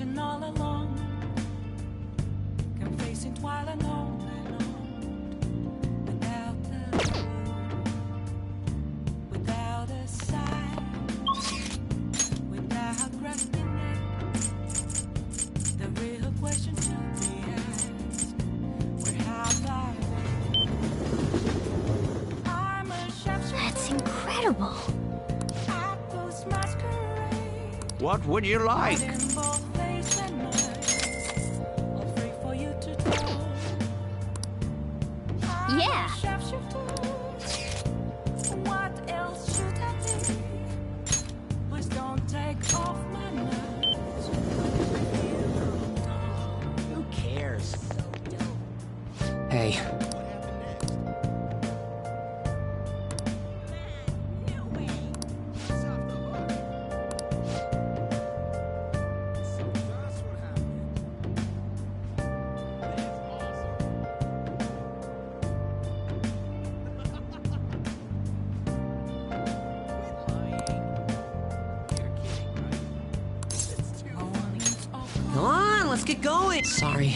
Sitting all alone, confessing while alone and on, without a sign, without grasping it. The real question to be asked: where have I been? I'm a chef. That's incredible. What would you like? Yeah. What else should I be? Please don't take off my nose. Who cares? Hey. Come on, let's get going. Sorry.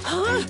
Huh?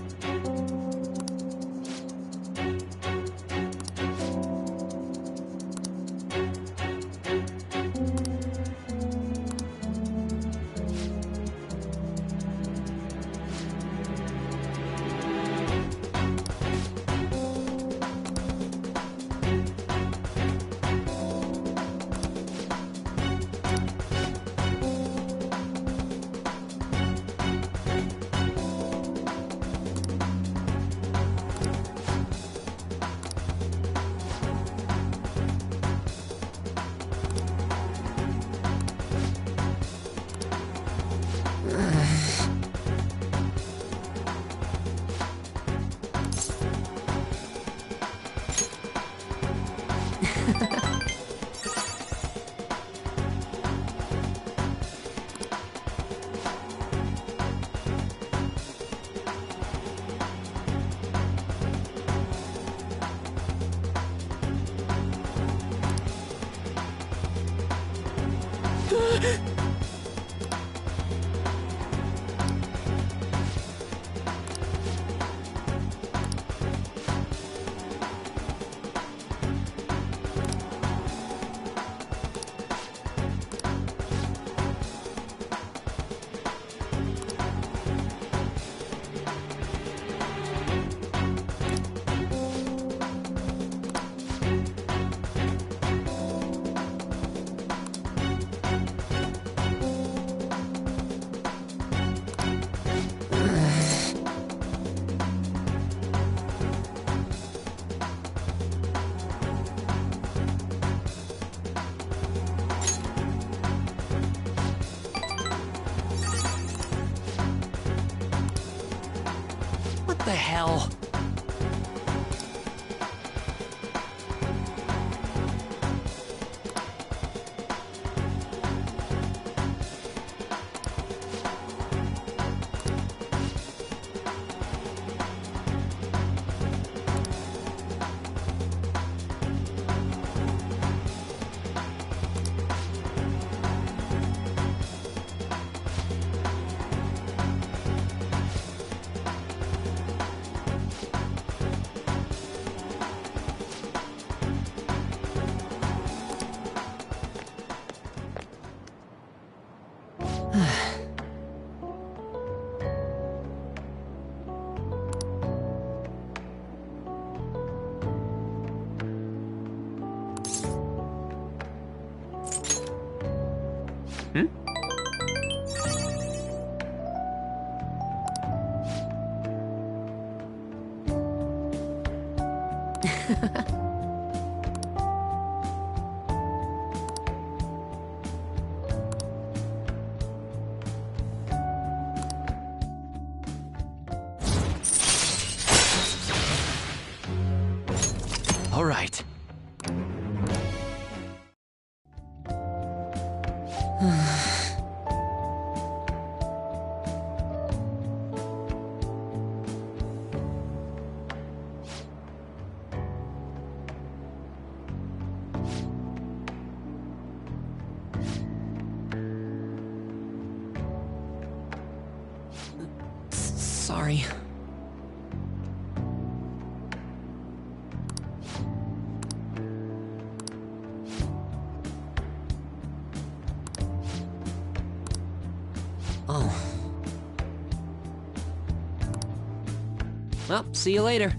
What the hell? All right. Sorry. Oh. Well, see you later.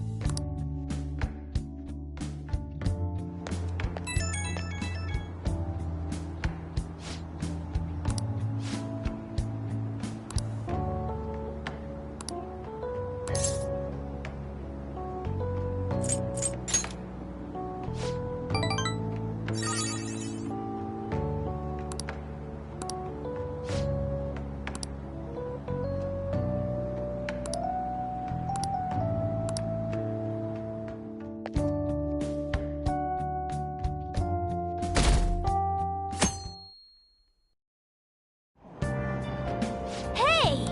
Hey!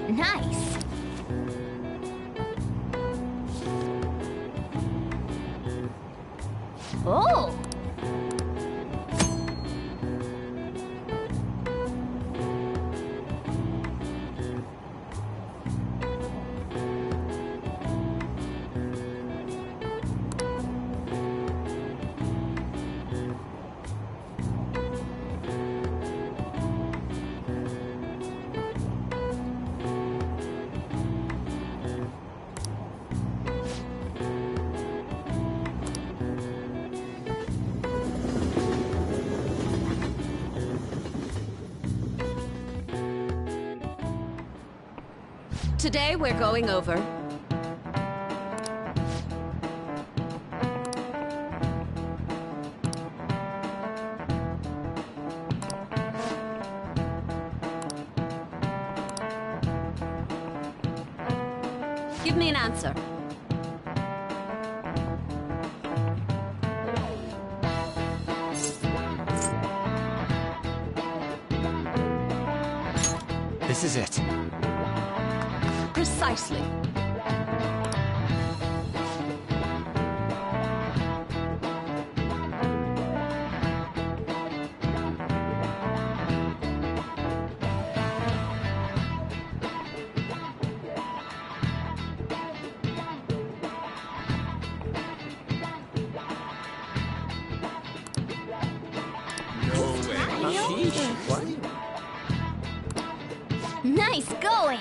Nice. Oh! Today we're going over Give me an answer. This is it. Precisely. What? Nice going!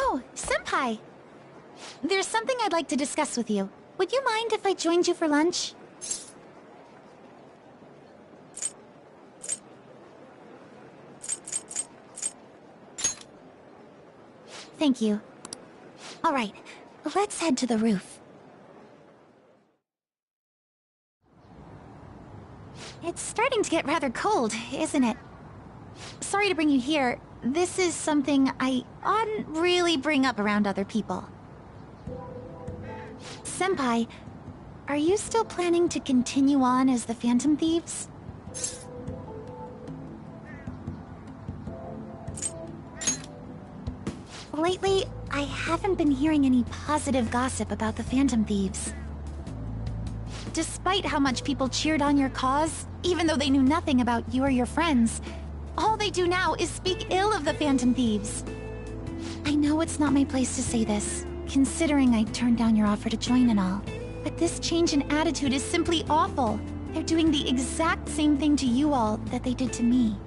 Oh, Senpai! There's something I'd like to discuss with you. Would you mind if I joined you for lunch? Thank you. All right, let's head to the roof. It's starting to get rather cold, isn't it? Sorry to bring you here. This is something I oughtn't really bring up around other people. Senpai, are you still planning to continue on as the Phantom Thieves? Lately, I haven't been hearing any positive gossip about the Phantom Thieves. Despite how much people cheered on your cause, even though they knew nothing about you or your friends, all they do now is speak ill of the Phantom Thieves. I know it's not my place to say this, considering I turned down your offer to join and all, but this change in attitude is simply awful. They're doing the exact same thing to you all that they did to me.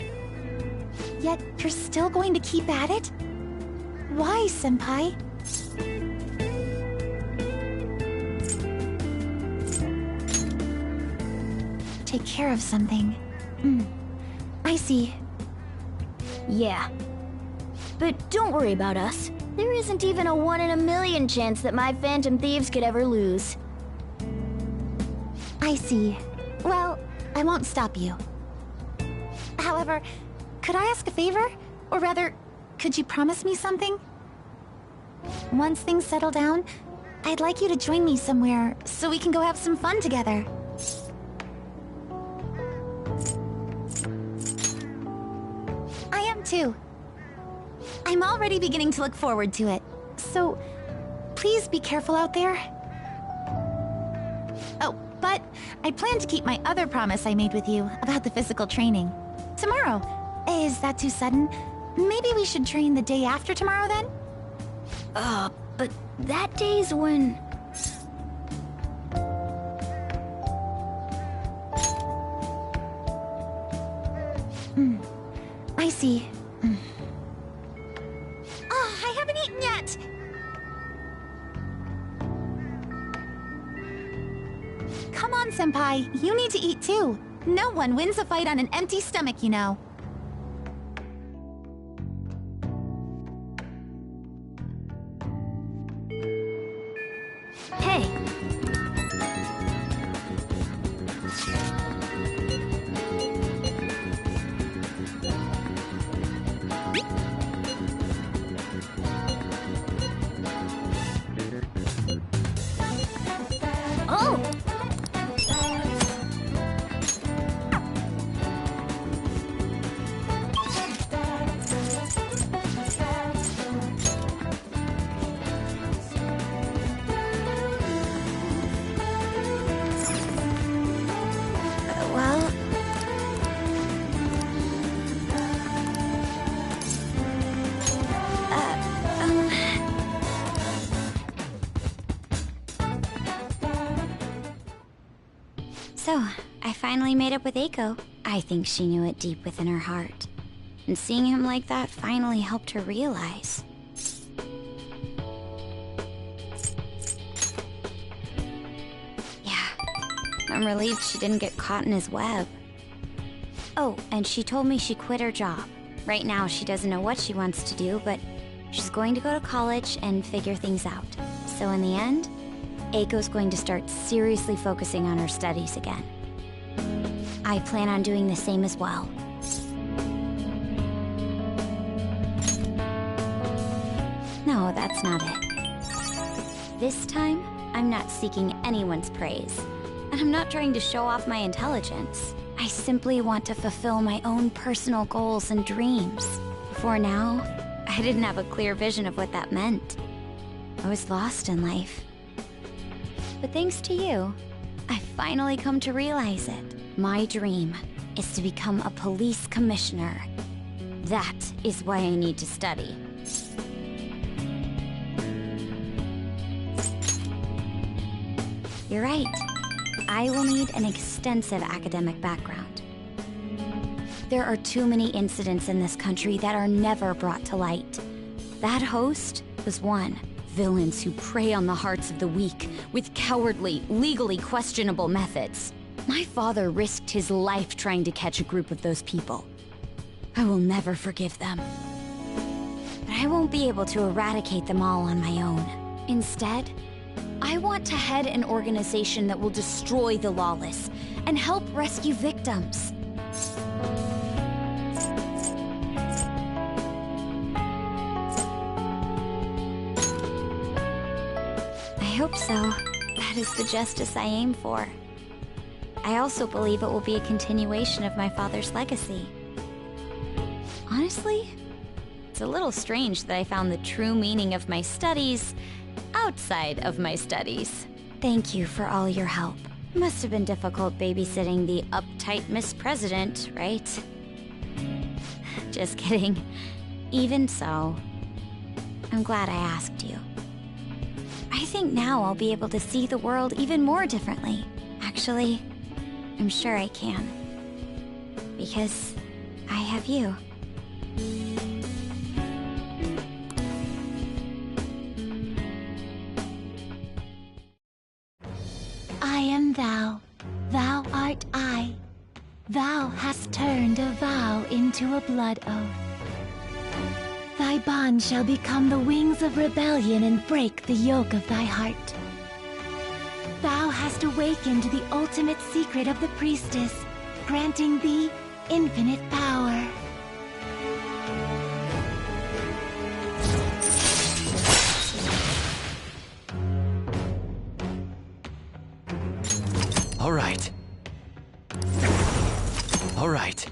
Yet, you're still going to keep at it? Why, Senpai? take care of something. I see. Yeah. But don't worry about us. There isn't even a 1 in a million chance that my Phantom Thieves could ever lose. I see. Well, I won't stop you. However, could I ask a favor? Or rather, could you promise me something? Once things settle down, I'd like you to join me somewhere so we can go have some fun together. I am too. I'm already beginning to look forward to it. So, please be careful out there. Oh, but I plan to keep my other promise I made with you about the physical training. Tomorrow. Is that too sudden? Maybe we should train the day after tomorrow then? But that day's when... I see. Oh, I haven't eaten yet! Come on, Senpai. You need to eat too. No one wins a fight on an empty stomach, you know. Hey. Oh! Well... So, I finally made up with Eiko. I think she knew it deep within her heart. And seeing him like that finally helped her realize. Yeah, I'm relieved she didn't get caught in his web. Oh, and she told me she quit her job. Right now, she doesn't know what she wants to do, but she's going to go to college and figure things out. So in the end, Eiko's going to start seriously focusing on her studies again. I plan on doing the same as well. No, that's not it. This time, I'm not seeking anyone's praise. And I'm not trying to show off my intelligence. I simply want to fulfill my own personal goals and dreams. Before now, I didn't have a clear vision of what that meant. I was lost in life. But thanks to you, I finally come to realize it. My dream is to become a police commissioner. That is why I need to study. You're right. I will need an extensive academic background. There are too many incidents in this country that are never brought to light. That host was one. Villains who prey on the hearts of the weak with cowardly, legally questionable methods. My father risked his life trying to catch a group of those people. I will never forgive them. But I won't be able to eradicate them all on my own. Instead, I want to head an organization that will destroy the lawless and help rescue victims. I hope so. That is the justice I aim for. I also believe it will be a continuation of my father's legacy. Honestly, it's a little strange that I found the true meaning of my studies outside of my studies. Thank you for all your help. Must have been difficult babysitting the uptight Miss President, right? Just kidding. Even so, I'm glad I asked you. I think now I'll be able to see the world even more differently. Actually, I'm sure I can. Because I have you. I am thou. Thou art I. Thou hast turned a vow into a blood oath. Thy bond shall become the wings of rebellion and break the yoke of thy heart. Thou hast awakened the ultimate secret of the priestess, granting thee infinite power. All right. All right.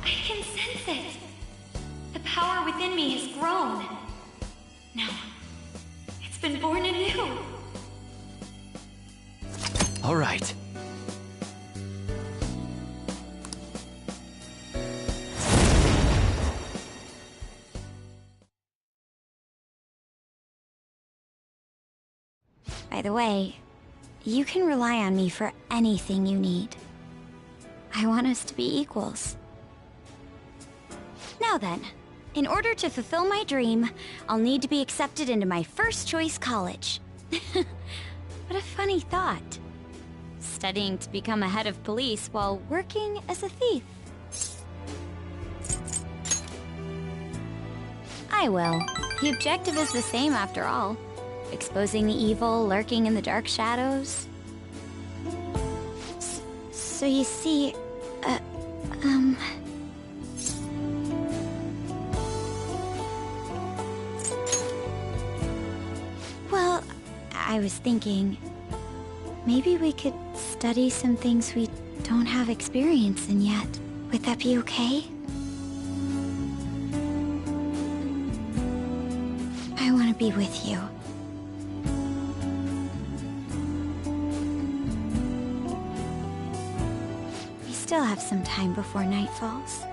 I can sense it. The power within me has grown. No, it's been born anew. All right. By the way, you can rely on me for anything you need. I want us to be equals. Now then, in order to fulfill my dream, I'll need to be accepted into my first choice college. What a funny thought. Studying to become a head of police while working as a thief. I will. The objective is the same after all. Exposing the evil lurking in the dark shadows. So you see, Well, I was thinking, maybe we could study some things we don't have experience in yet. Would that be okay? I want to be with you. We still have some time before night falls.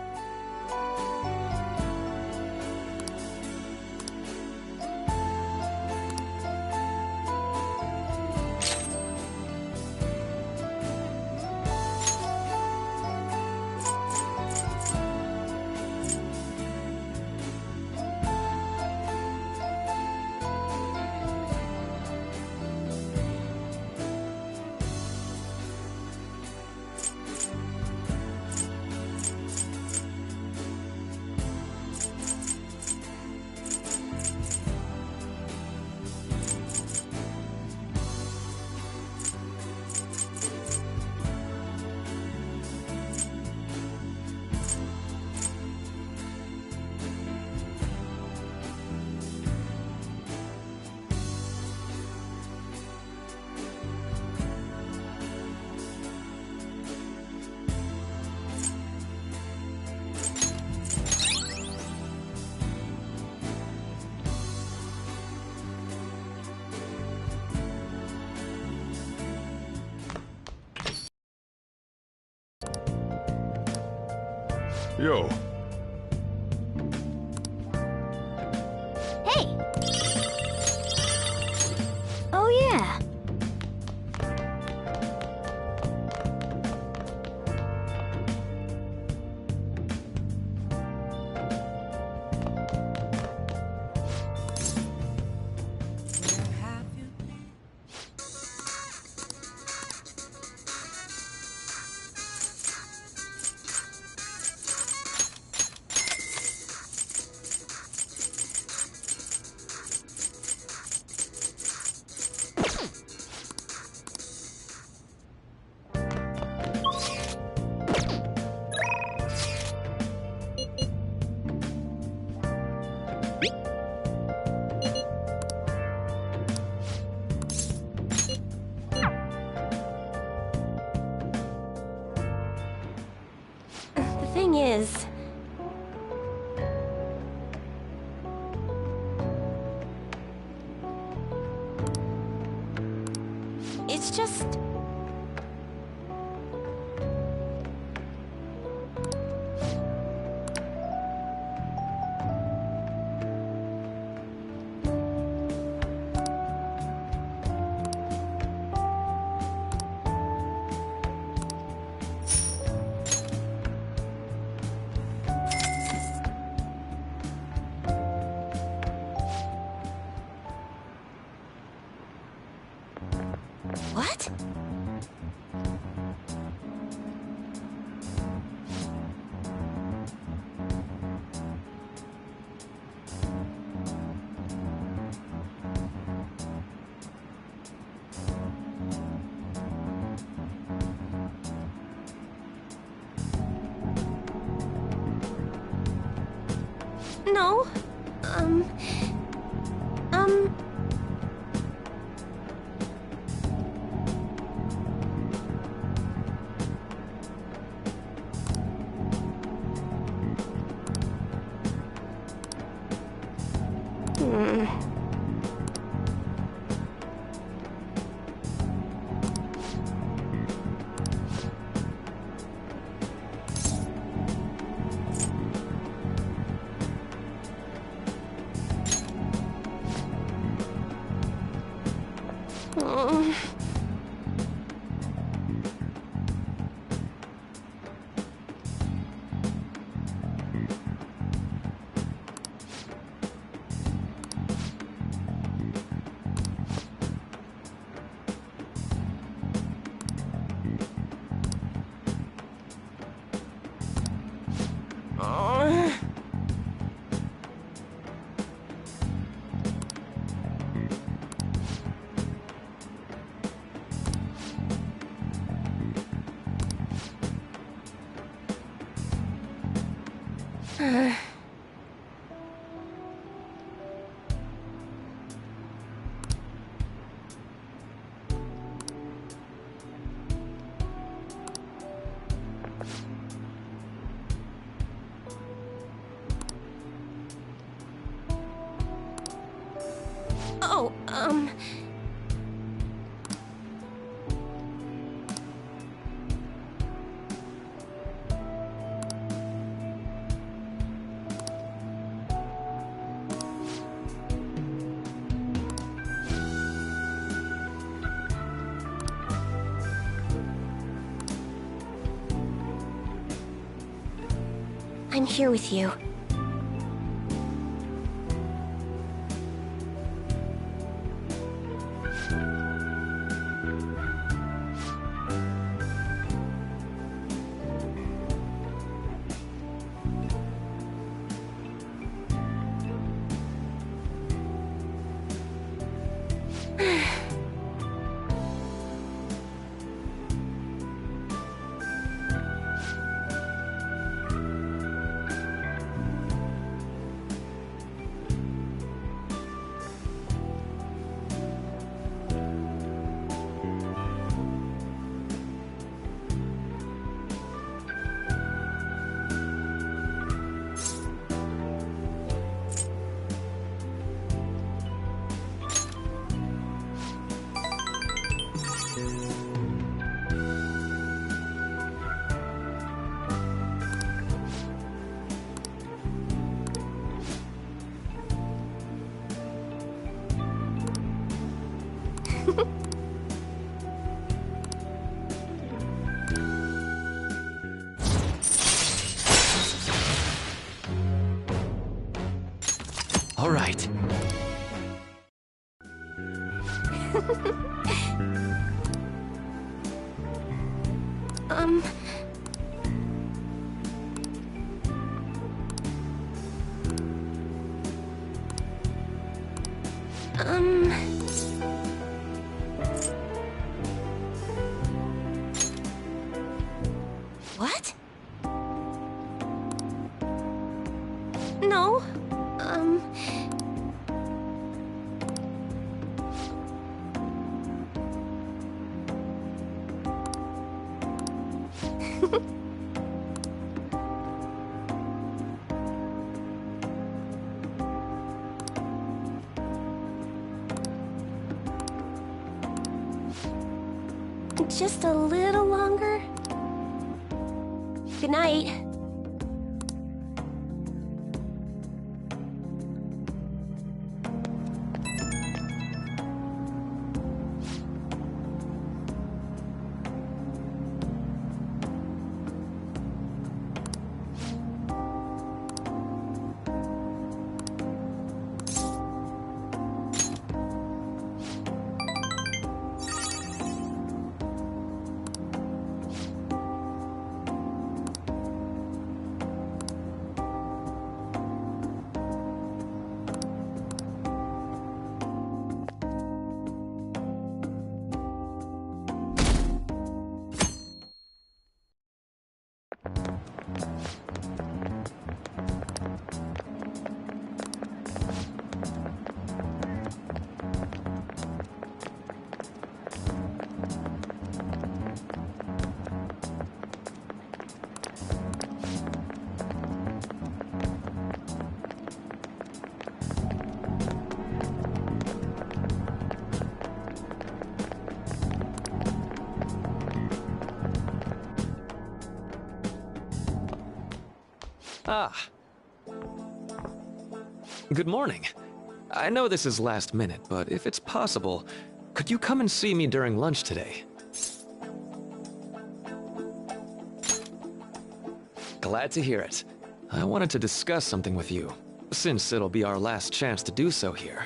Yo. Hey! Oh yeah. The thing is, it's just... What? No. Oh, I'm here with you. All right. What? No. Just a little longer. Good night. Ah. Good morning. I know this is last minute, but if it's possible, could you come and see me during lunch today? Glad to hear it. I wanted to discuss something with you, since it'll be our last chance to do so here.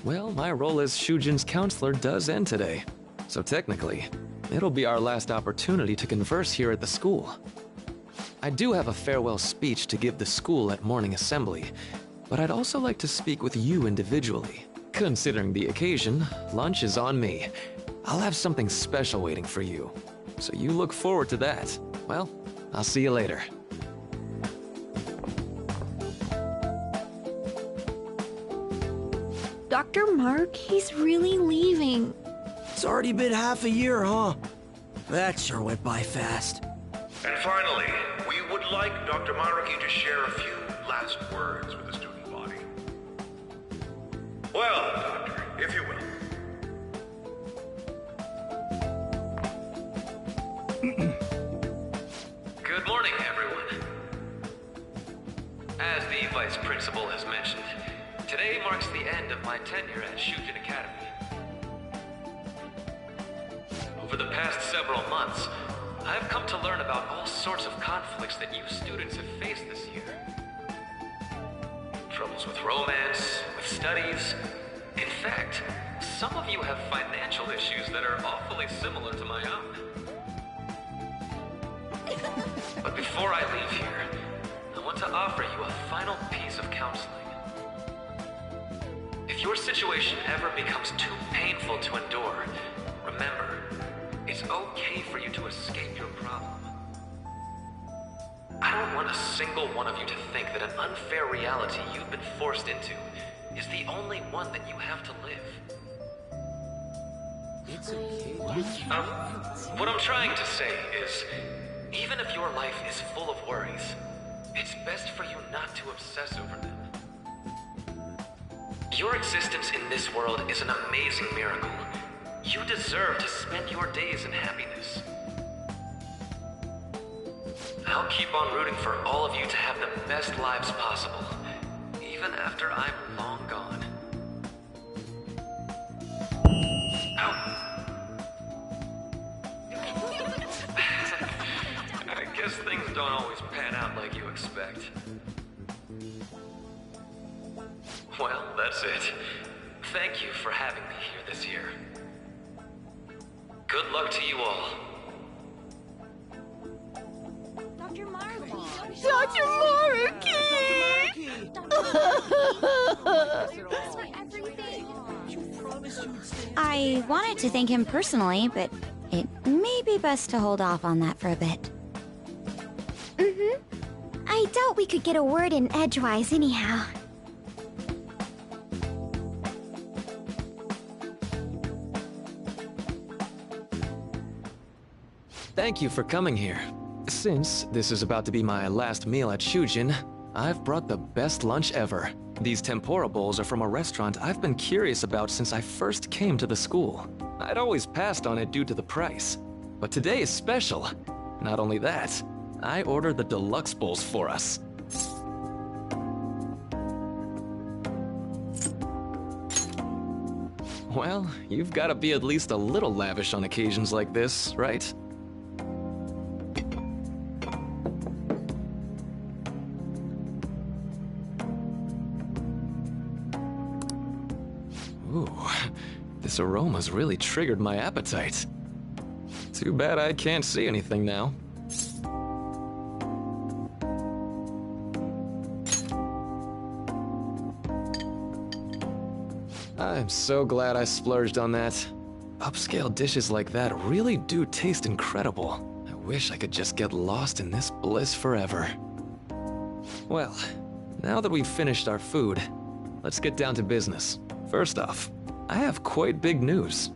Well, my role as Shujin's counselor does end today, so technically, it'll be our last opportunity to converse here at the school. I do have a farewell speech to give the school at morning assembly, but I'd also like to speak with you individually. Considering the occasion, lunch is on me. I'll have something special waiting for you, so you look forward to that. Well, I'll see you later. Dr. Mark, he's really leaving. It's already been half a year, huh? That sure went by fast. And finally, we would like Dr. Maraki to share a few last words with the student body. Well, Doctor, if you will. Good morning, everyone. As the Vice Principal has mentioned, today marks the end of my tenure at Shujin Academy. Over the past several months, I've come to learn about all sorts of conflicts that you students have faced this year. Troubles with romance, with studies. In fact, some of you have financial issues that are awfully similar to my own. But before I leave here, I want to offer you a final piece of counseling. If your situation ever becomes too painful to endure, remember, it's okay for you to escape your problem. I don't want a single one of you to think that an unfair reality you've been forced into is the only one that you have to live. It's okay. What I'm trying to say is, even if your life is full of worries, it's best for you not to obsess over them. Your existence in this world is an amazing miracle. You deserve to spend your days in happiness. I'll keep on rooting for all of you to have the best lives possible, even after I'm long gone. Ow. I guess things don't always pan out like you expect. Well, that's it. Thank you for having me here this year. Good luck to you all. Dr. Mark! Dr. I wanted to thank him personally, but it may be best to hold off on that for a bit. I doubt we could get a word in edgewise anyhow. Thank you for coming here. Since this is about to be my last meal at Shujin, I've brought the best lunch ever. These tempura bowls are from a restaurant I've been curious about since I first came to the school. I'd always passed on it due to the price, but today is special. Not only that, I ordered the deluxe bowls for us. Well, you've got to be at least a little lavish on occasions like this, right? Ooh, this aroma's really triggered my appetite. Too bad I can't see anything now. I'm so glad I splurged on that. Upscale dishes like that really do taste incredible. I wish I could just get lost in this bliss forever. Well, now that we've finished our food, let's get down to business. First off, I have quite big news.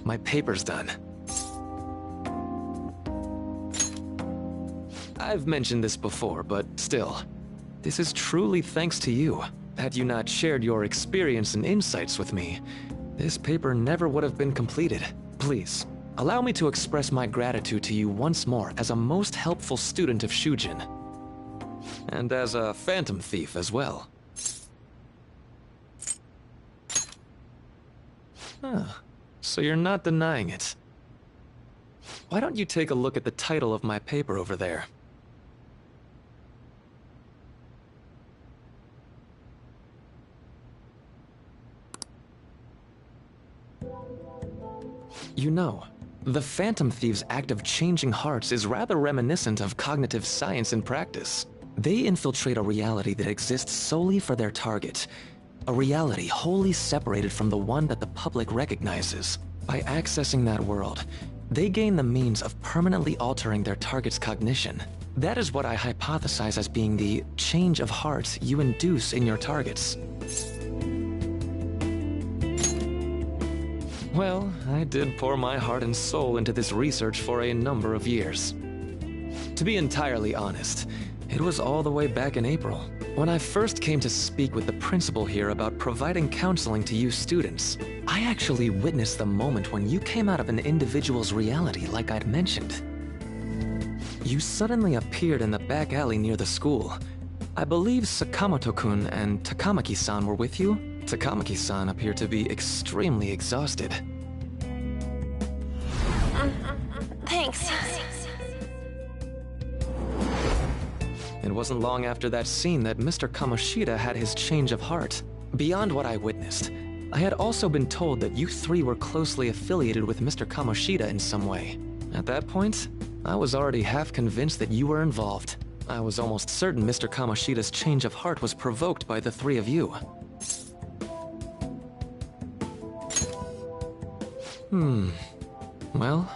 My paper's done. I've mentioned this before, but still, this is truly thanks to you. Had you not shared your experience and insights with me, this paper never would have been completed. Please, Allow me to express my gratitude to you once more as a most helpful student of Shujin. And as a phantom thief as well. Huh. So you're not denying it. Why don't you take a look at the title of my paper over there? You know, the Phantom Thieves' act of changing hearts is rather reminiscent of cognitive science in practice. They infiltrate a reality that exists solely for their target. A reality wholly separated from the one that the public recognizes. By accessing that world, they gain the means of permanently altering their target's cognition. That is what I hypothesize as being the change of heart you induce in your targets. Well, I did pour my heart and soul into this research for a number of years. To be entirely honest, it was all the way back in April, when I first came to speak with the principal here about providing counseling to you students. I actually witnessed the moment when you came out of an individual's reality like I'd mentioned. You suddenly appeared in the back alley near the school. I believe Sakamoto-kun and Takamaki-san were with you? Takamaki-san appeared to be extremely exhausted. Thanks. It wasn't long after that scene that Mr. Kamoshida had his change of heart. Beyond what I witnessed, I had also been told that you three were closely affiliated with Mr. Kamoshida in some way. At that point, I was already half convinced that you were involved. I was almost certain Mr. Kamoshida's change of heart was provoked by the three of you. Well,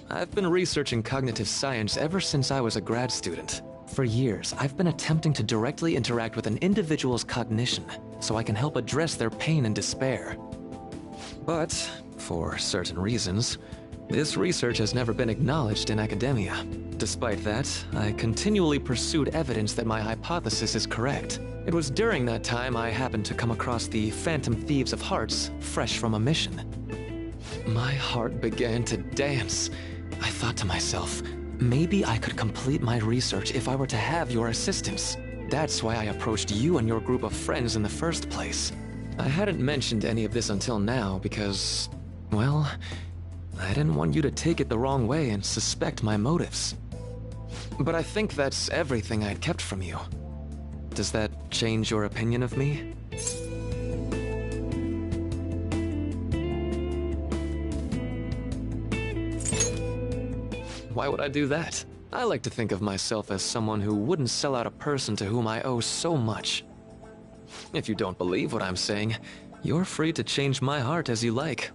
I've been researching cognitive science ever since I was a grad student. For years, I've been attempting to directly interact with an individual's cognition so I can help address their pain and despair. But, for certain reasons, this research has never been acknowledged in academia. Despite that, I continually pursued evidence that my hypothesis is correct. It was during that time I happened to come across the Phantom Thieves of Hearts, fresh from a mission. My heart began to dance. I thought to myself, maybe I could complete my research if I were to have your assistance. That's why I approached you and your group of friends in the first place. I hadn't mentioned any of this until now because, well, I didn't want you to take it the wrong way and suspect my motives. But I think that's everything I'd kept from you. Does that change your opinion of me? Why would I do that? I like to think of myself as someone who wouldn't sell out a person to whom I owe so much. If you don't believe what I'm saying, you're free to change my heart as you like.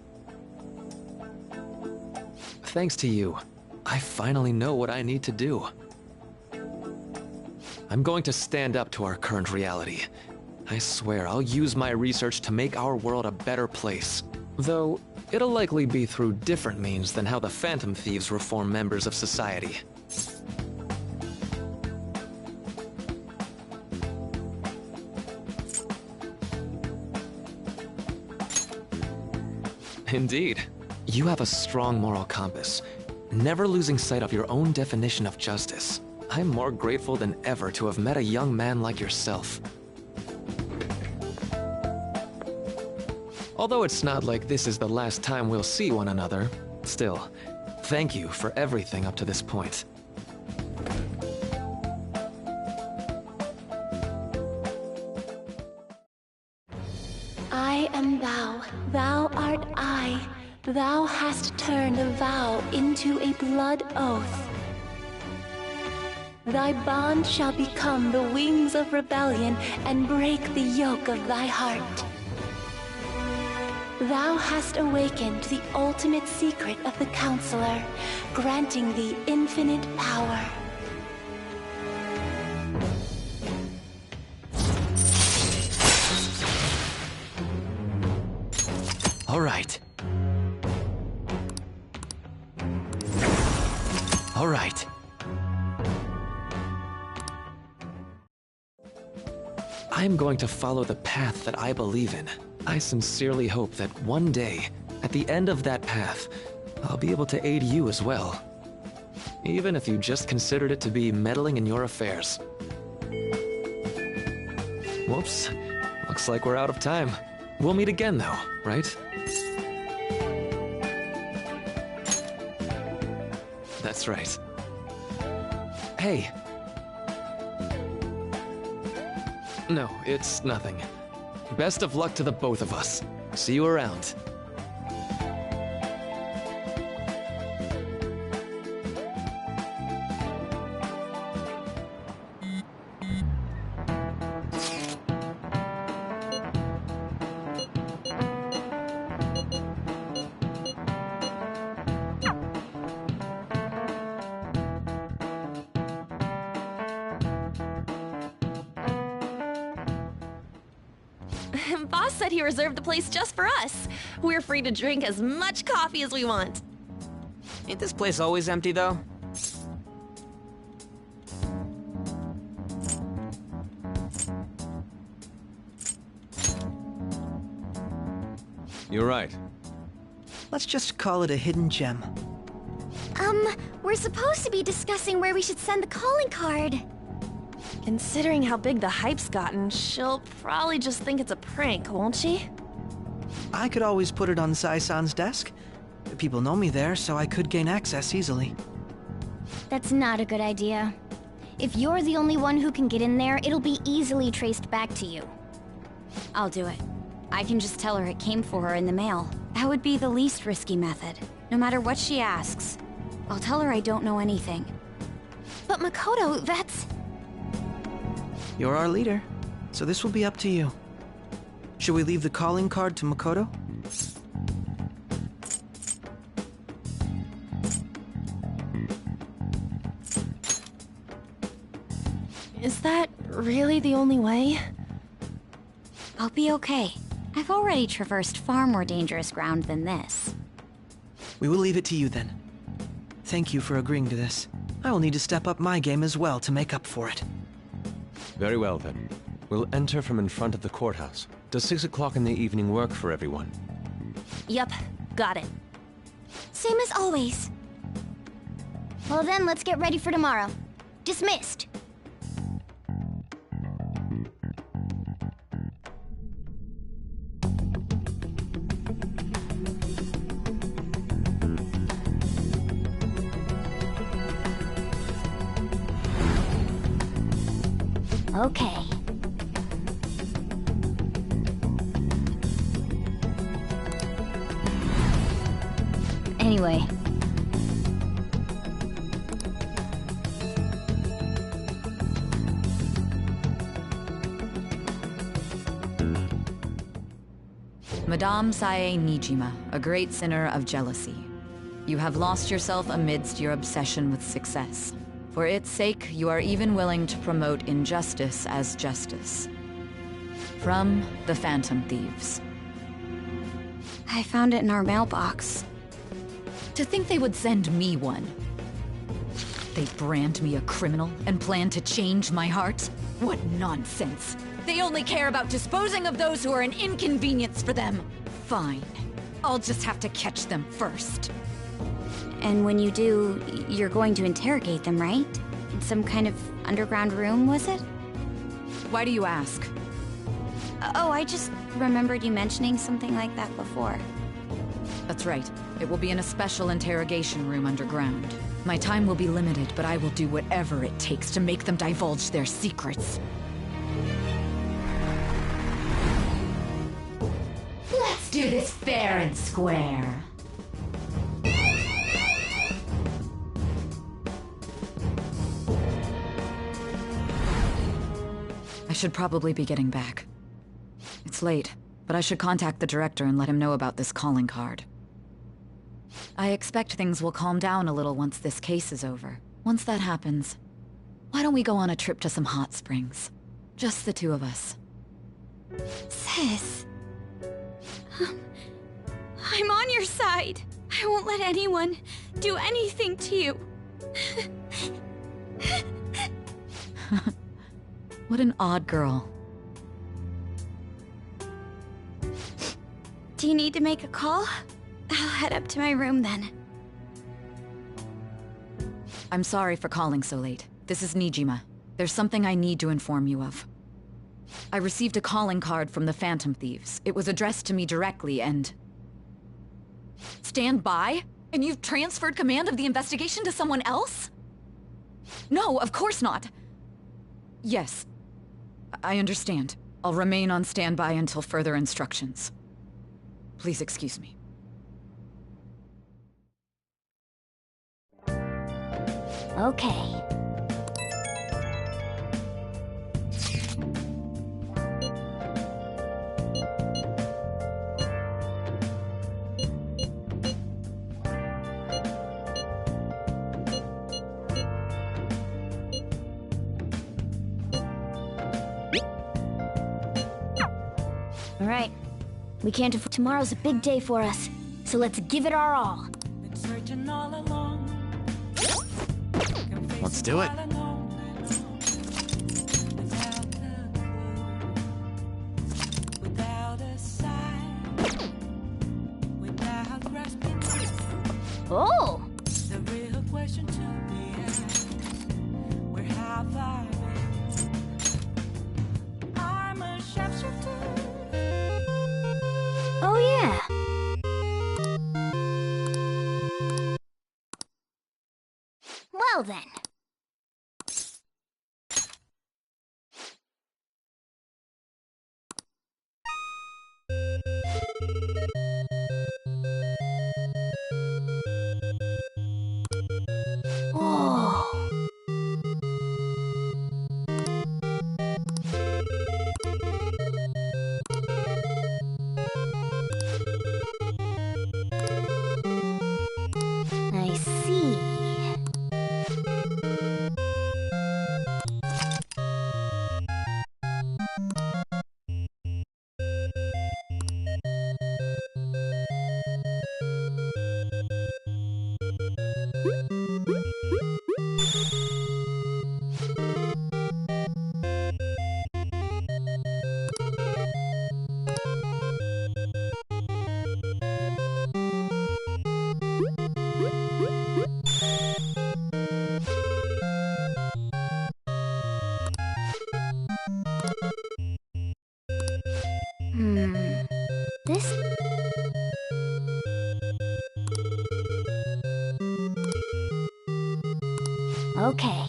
Thanks to you, I finally know what I need to do. I'm going to stand up to our current reality. I swear I'll use my research to make our world a better place. Though, it'll likely be through different means than how the Phantom Thieves reform members of society. Indeed. You have a strong moral compass, never losing sight of your own definition of justice. I'm more grateful than ever to have met a young man like yourself. Although it's not like this is the last time we'll see one another, still, thank you for everything up to this point. I am thou, thou art I. Thou hast turned a vow into a blood oath. Thy bond shall become the wings of rebellion and break the yoke of thy heart. Thou hast awakened the ultimate secret of the Counselor, granting thee infinite power. All right. All right. I'm going to follow the path that I believe in. I sincerely hope that one day, at the end of that path, I'll be able to aid you as well. Even if you just considered it to be meddling in your affairs. Whoops. Looks like we're out of time. We'll meet again though, right? That's right. Hey. No, it's nothing. Best of luck to the both of us. See you around. Boss said he reserved the place just for us. We're free to drink as much coffee as we want. Ain't this place always empty, though? You're right. Let's just call it a hidden gem. We're supposed to be discussing where we should send the calling card. Considering how big the hype's gotten, she'll probably just think it's a prank, won't she? I could always put it on Sai-san's desk. People know me there, so I could gain access easily. That's not a good idea. If you're the only one who can get in there, it'll be easily traced back to you. I'll do it. I can just tell her it came for her in the mail. That would be the least risky method. No matter what she asks, I'll tell her I don't know anything. But Makoto, that's... You're our leader, so this will be up to you. Should we leave the calling card to Makoto? Is that really the only way? I'll be okay. I've already traversed far more dangerous ground than this. We will leave it to you then. Thank you for agreeing to this. I will need to step up my game as well to make up for it. Very well, then. We'll enter from in front of the courthouse. Does 6 o'clock in the evening work for everyone? Yup, got it. Same as always. Well then, let's get ready for tomorrow. Dismissed. Okay. Anyway. Madame Sae Nijima, a great sinner of jealousy. You have lost yourself amidst your obsession with success. For its sake, you are even willing to promote injustice as justice. From the Phantom Thieves. I found it in our mailbox. To think they would send me one. They brand me a criminal and plan to change my heart? What nonsense! They only care about disposing of those who are an inconvenience for them. Fine. I'll just have to catch them first. And when you do, you're going to interrogate them, right? In some kind of underground room, was it? Why do you ask? Oh, I just remembered you mentioning something like that before. That's right. It will be in a special interrogation room underground. My time will be limited, but I will do whatever it takes to make them divulge their secrets. Let's do this fair and square. I should probably be getting back. It's late, but I should contact the director and let him know about this calling card. I expect things will calm down a little once this case is over. Once that happens, why don't we go on a trip to some hot springs? Just the two of us. Sis... I'm on your side. I won't let anyone do anything to you. What an odd girl. Do you need to make a call? I'll head up to my room then. I'm sorry for calling so late. This is Nijima. There's something I need to inform you of. I received a calling card from the Phantom Thieves. It was addressed to me directly and... Stand by? And you've transferred command of the investigation to someone else? No, of course not. Yes. I understand. I'll remain on standby until further instructions. Please excuse me. Okay. All right. We can't afford... Tomorrow's a big day for us, so let's give it our all. Been searching all along. Let's do it. Oh! The real question to be asked, where have I been? I'm a sharpshooter. Oh yeah. Well then. Oh. I see. This... Okay.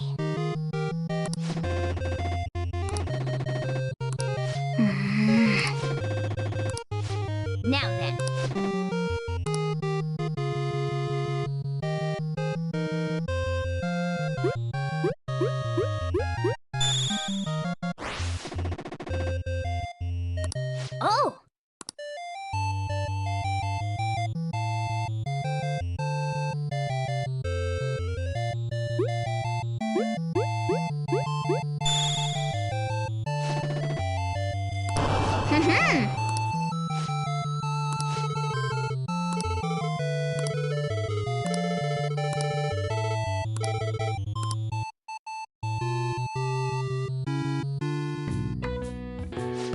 Now then. Oh!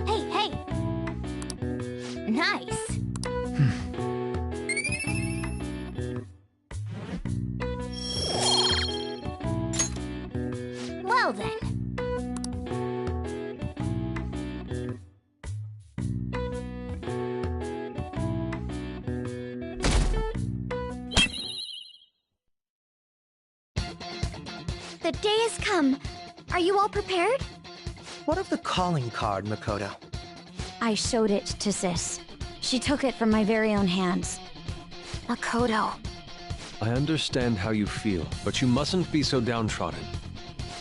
Hey, hey! Nice! Well then. The day has come. Are you all prepared? What of the calling card, Makoto? I showed it to Sis. She took it from my very own hands. Makoto. I understand how you feel, but you mustn't be so downtrodden.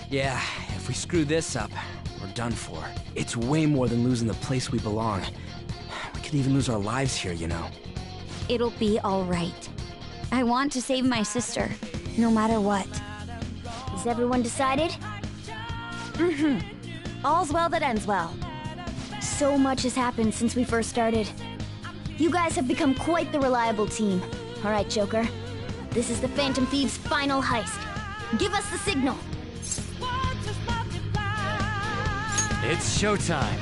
Yeah, if we screw this up, we're done for. It's way more than losing the place we belong. We could even lose our lives here, you know. It'll be all right. I want to save my sister, no matter what. Is everyone decided? Mm-hmm. All's well that ends well. So much has happened since we first started. You guys have become quite the reliable team. All right, Joker. This is the Phantom Thieves' final heist. Give us the signal. It's showtime.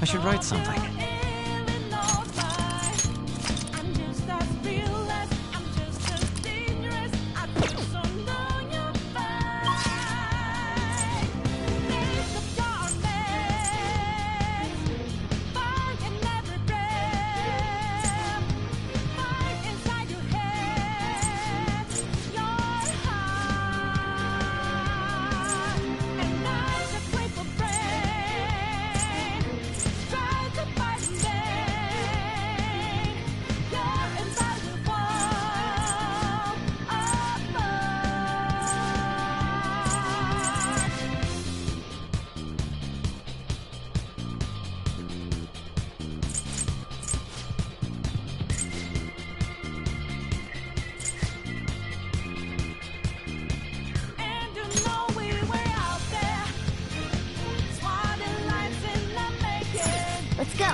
should write something. Let's go.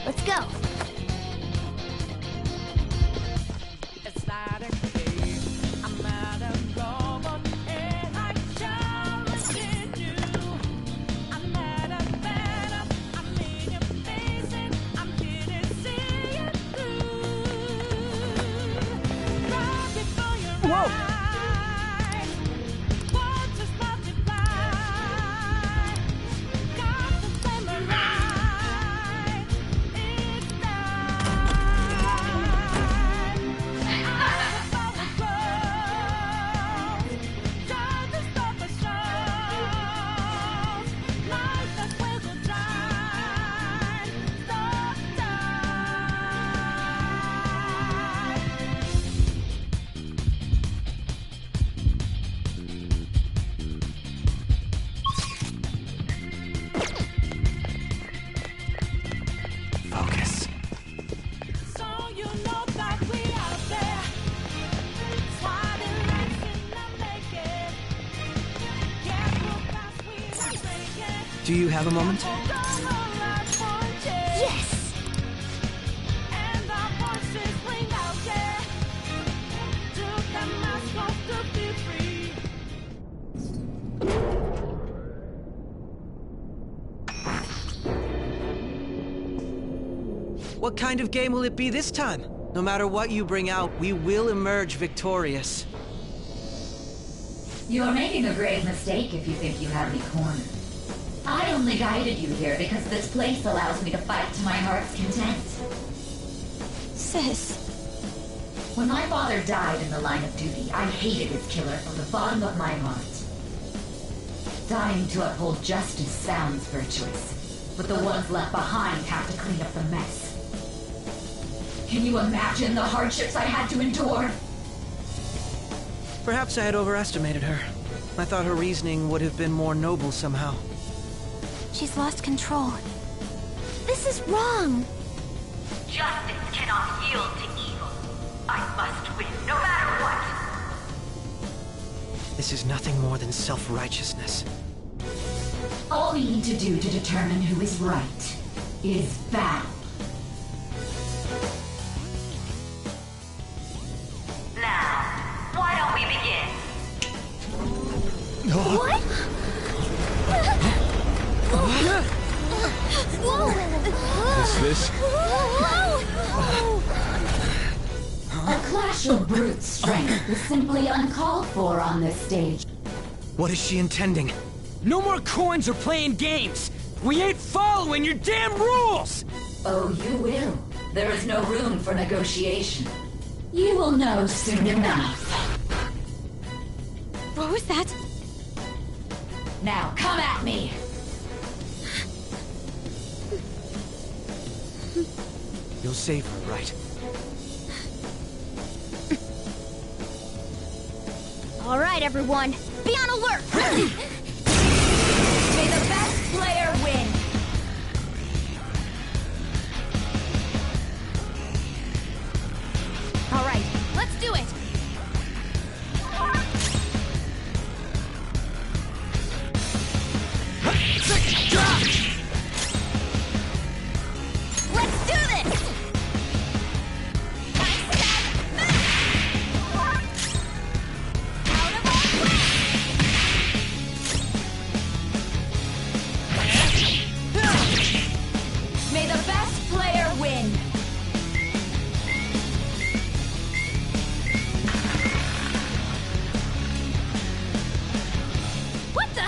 Let's go. Do you have a moment? Yes! What kind of game will it be this time? No matter what you bring out, we will emerge victorious. You're making a grave mistake if you think you have me cornered. I only guided you here because this place allows me to fight to my heart's content. Sis. When my father died in the line of duty, I hated his killer from the bottom of my heart. Dying to uphold justice sounds virtuous, but the ones left behind have to clean up the mess. Can you imagine the hardships I had to endure? Perhaps I had overestimated her. I thought her reasoning would have been more noble somehow. She's lost control. This is wrong. Justice cannot yield to evil. I must win, no matter what. This is nothing more than self-righteousness. All we need to do to determine who is right is battle. Now, why don't we begin? What? Is this? A clash of brute strength is simply uncalled for on this stage. What is she intending? No more coins or playing games! We ain't following your damn rules! Oh, you will. There is no room for negotiation. You will know soon enough. What was that? Now, come at me! You'll save her, right? All right, everyone, be on alert! May the best player win! All right, let's do it! Let's do this! Out of our way! May the best player win! What the?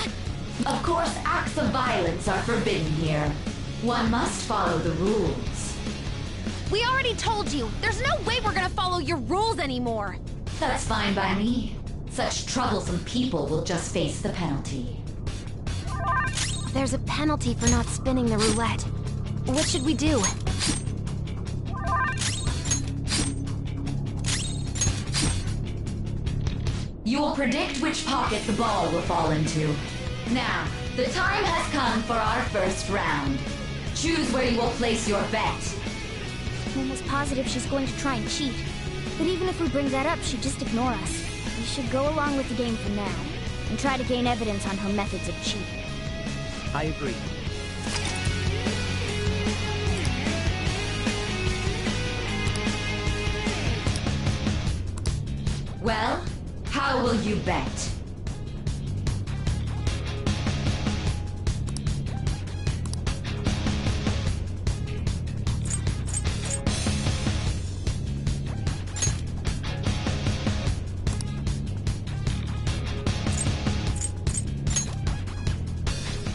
Of course, acts of violence are forbidden here. One must follow the rules. We already told you, there's no way we're gonna follow your rules anymore. That's fine by me. Such troublesome people will just face the penalty. There's a penalty for not spinning the roulette. What should we do? You will predict which pocket the ball will fall into. Now, the time has come for our first round. Choose where you will place your bet. I'm almost positive she's going to try and cheat. But even if we bring that up, she'd just ignore us. We should go along with the game for now, and try to gain evidence on her methods of cheating. I agree. Well, how will you bet?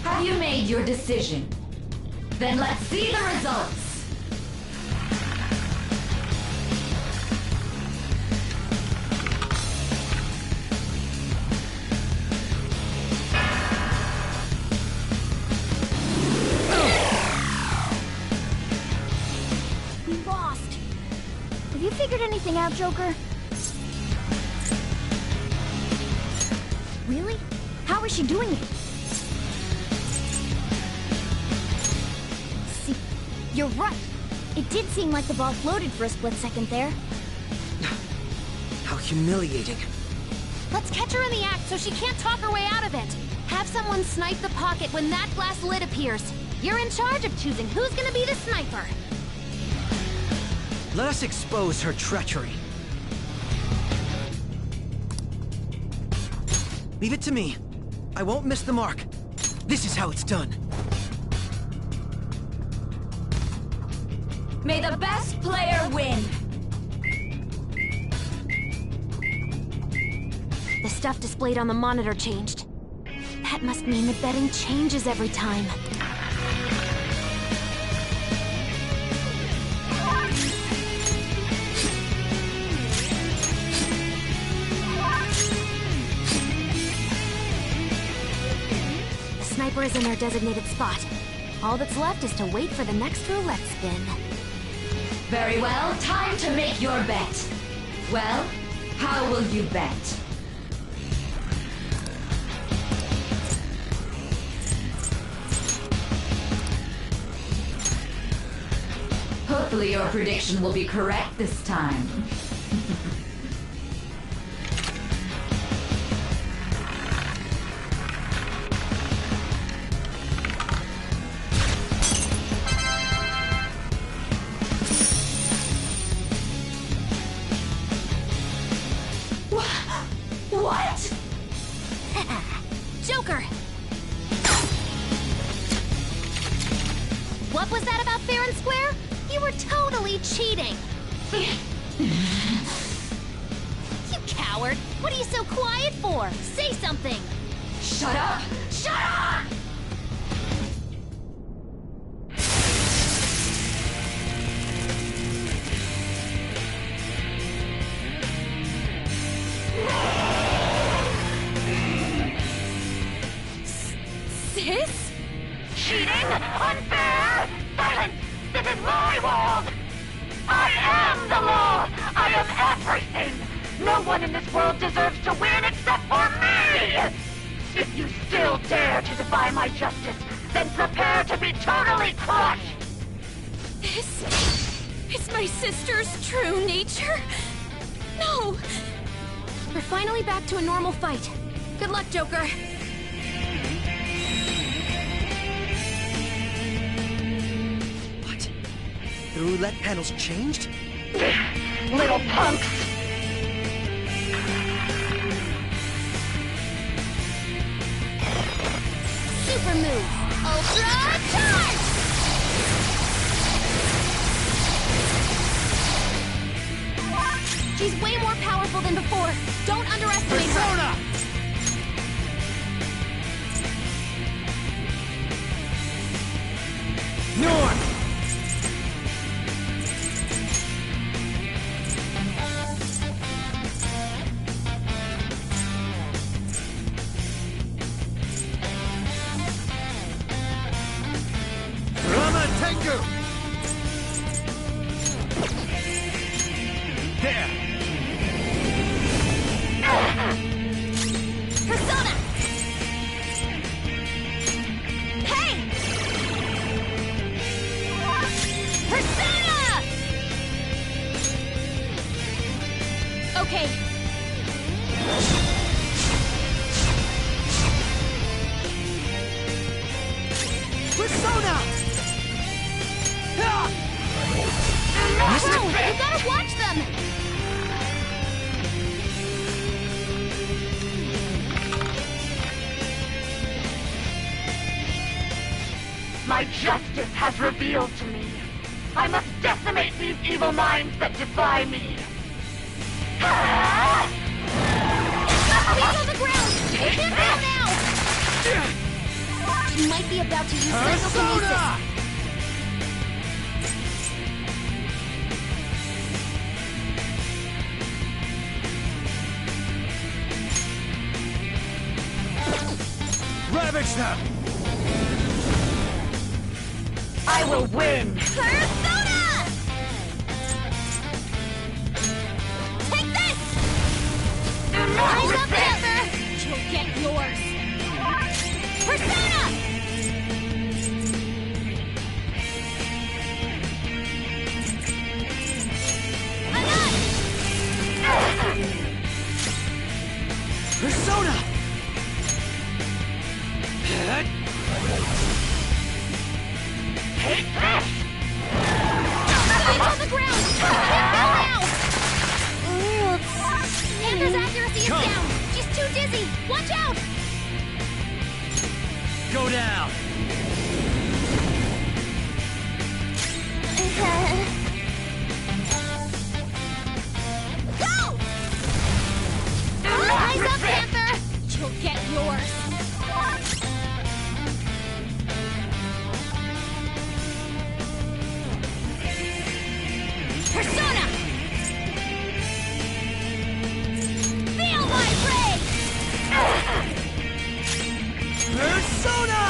Have you made your decision? Then let's see the results! We lost. Have you figured anything out, Joker? Really? How is she doing it? See, you're right. It did seem like the ball floated for a split second there. How humiliating. Let's catch her in the act so she can't talk her way out of it. Have someone snipe the pocket when that glass lid appears. You're in charge of choosing who's gonna be the sniper. Let us expose her treachery. Leave it to me. I won't miss the mark. This is how it's done. May the best player win! The stuff displayed on the monitor changed. That must mean the betting changes every time. The sniper is in our designated spot. All that's left is to wait for the next roulette spin. Very well, time to make your bet. Well, how will you bet? Hopefully your prediction will be correct this time. What? Joker! What was that about fair and square? You were totally cheating! You coward! What are you so quiet for? Say something! Shut up! Shut up! Sis? Cheating? Unfair? Silence! This is my world! I am the law! I am everything! No one in this world deserves to win except for me! If you still dare to defy my justice, then prepare to be totally crushed! This is my sister's true nature? No! We're finally back to a normal fight. Good luck, Joker. What? The roulette panel's changed? Little punks! Super move. Ultra charge! She's way more powerful than before. Don't underestimate her. North! Rama Tengu! There! Persona! Hey! Persona! Okay. Persona! No, you gotta watch them! My justice has revealed to me. I must decimate these evil minds that defy me. Please on the ground! Hit down now! She might be about to use psychokinesis. Ravage them! I will win! Persona! Take this! Rise up, Panther! You'll get yours! Persona! Persona! Take this! Hands on the ground! Now! Panther's accuracy is down! She's too dizzy! Watch out! Go down! Go! Rise up, Panther! You'll get yours! Persona! Feel my rage! Persona!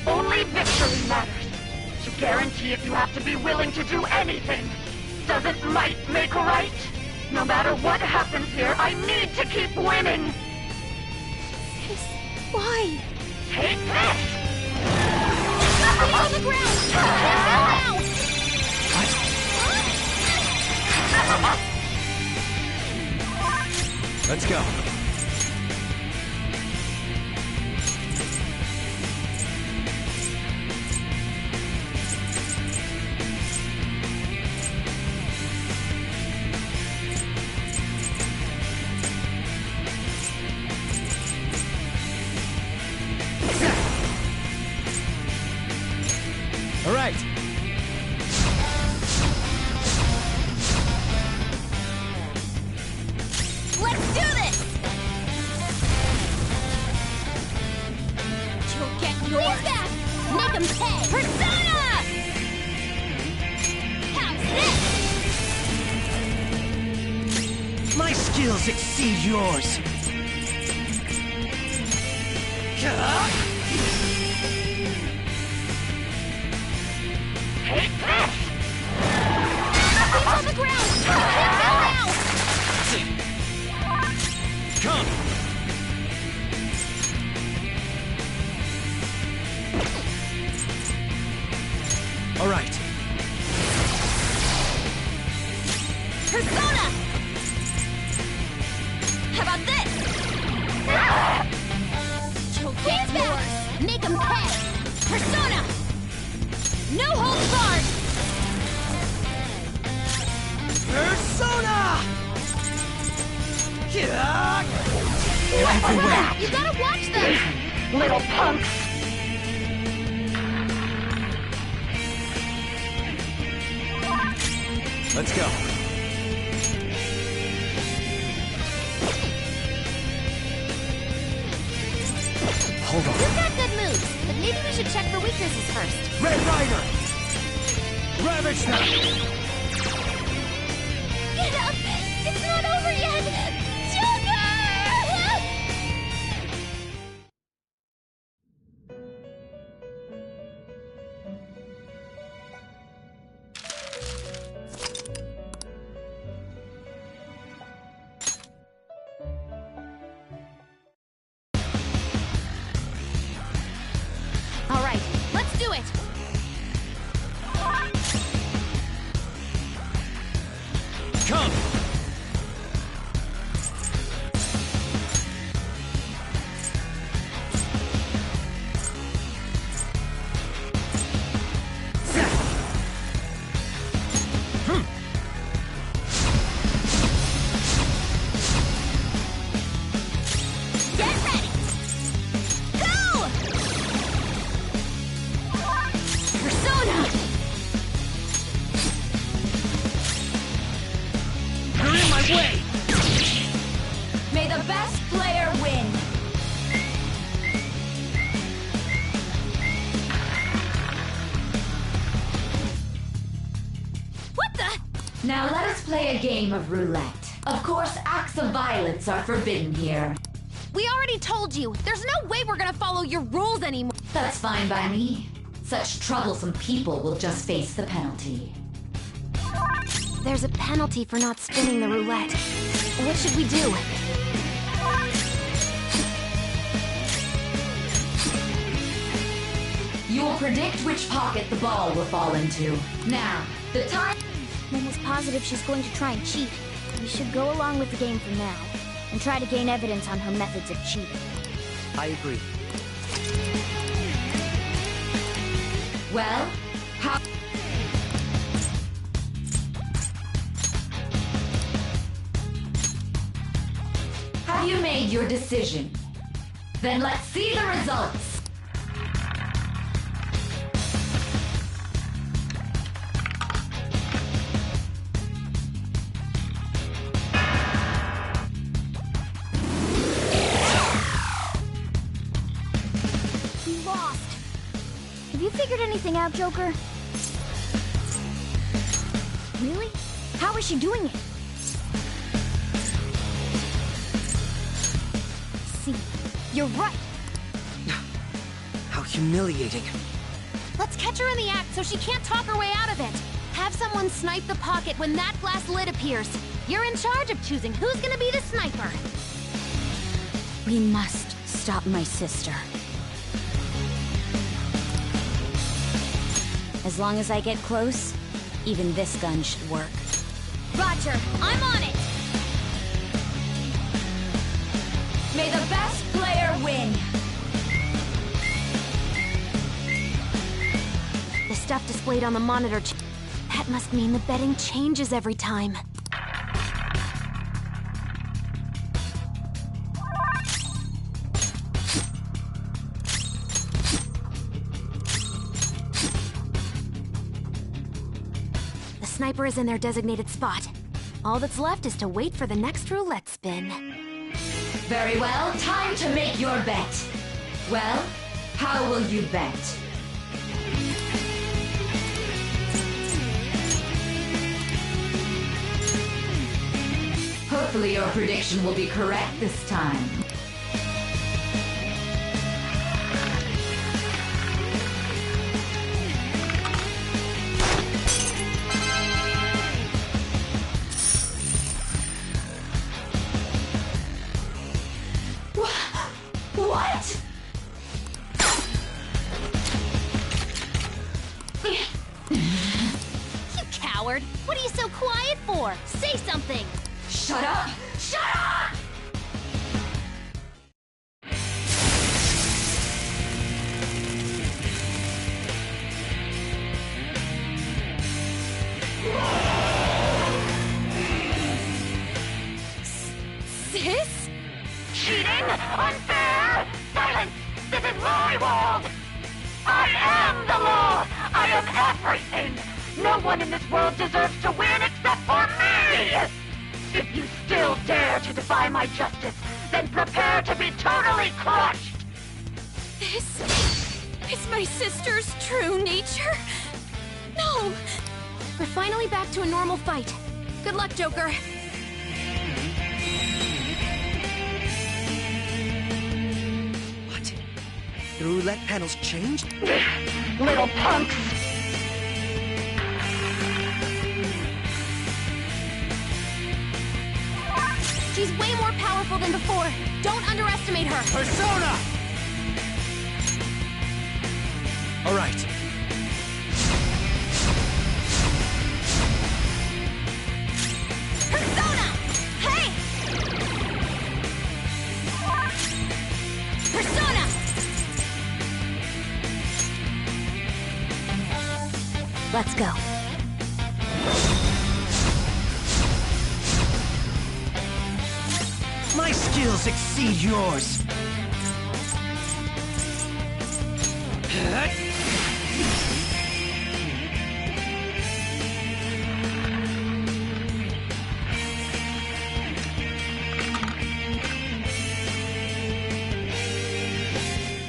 Only victory matters. To guarantee it, you have to be willing to do anything. Doesn't might make right? No matter what happens here, I need to keep winning. Why? Take this! Feet on the ground! Now! Let's go. All right. Make 'em pay! Persona! How's this? My skills exceed yours. Take this! He's on the ground! Hit him now! Come! All right. Persona! How about this? Hands back! Make 'em pay! Persona! No holds barred! Persona! Everywhere! You gotta watch them! Little punks! Let's go. Hold on. You've got good moves, but maybe we should check for weaknesses first. Red Rider! Ravage them! Get up! It's not over yet! Joker! All right, let's do it! Come! Get ready! Go! Persona! You're in my way! May the best player win! What the? Now let us play a game of roulette. Of course, acts of violence are forbidden here. We already told you, there's no way we're gonna follow your rules anymore. That's fine by me. Such troublesome people will just face the penalty. There's a penalty for not spinning the roulette. What should we do? You will predict which pocket the ball will fall into. Now, the time... Momo's positive she's going to try and cheat. We should go along with the game for now, and try to gain evidence on her methods of cheating. I agree. Well, how... Have you made your decision? Then let's see the results. We lost. Have you figured anything out, Joker? Really? How is she doing it? See, you're right. How humiliating. Let's catch her in the act so she can't talk her way out of it. Have someone snipe the pocket when that glass lid appears. You're in charge of choosing who's gonna be the sniper. We must stop my sister. As long as I get close, even this gun should work. Roger, I'm on it! May the best player win. The stuff displayed on the monitor. That must mean the betting changes every time. The sniper is in their designated spot. All that's left is to wait for the next roulette spin. Very well, time to make your bet. Well, how will you bet? Hopefully your prediction will be correct this time. What? You coward! What are you so quiet for? Say something! Shut up! Shut up! Sis? Cheating? Unfair? Silence! This is my world! I am the law! I am everything! No one in this world deserves to win except for me! If you still dare to defy my justice, then prepare to be totally crushed! This is my sister's true nature? No! We're finally back to a normal fight. Good luck, Joker. What? The roulette panel's changed? Little punks! She's way more powerful than before. Don't underestimate her. Persona! All right. Persona! Hey! Persona! Let's go. My skills exceed yours.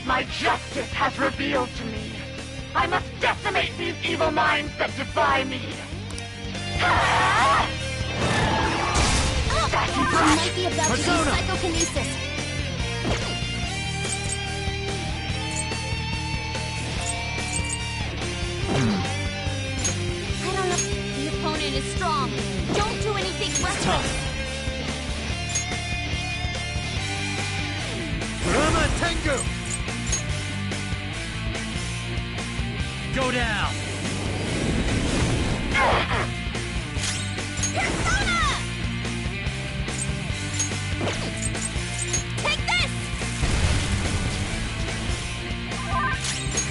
My justice has revealed to me. I must decimate these evil minds that defy me. She might be about to use psychokinesis. I don't know. The opponent is strong. Don't do anything reckless. Rama Tengu! Go down! Persona! Take this!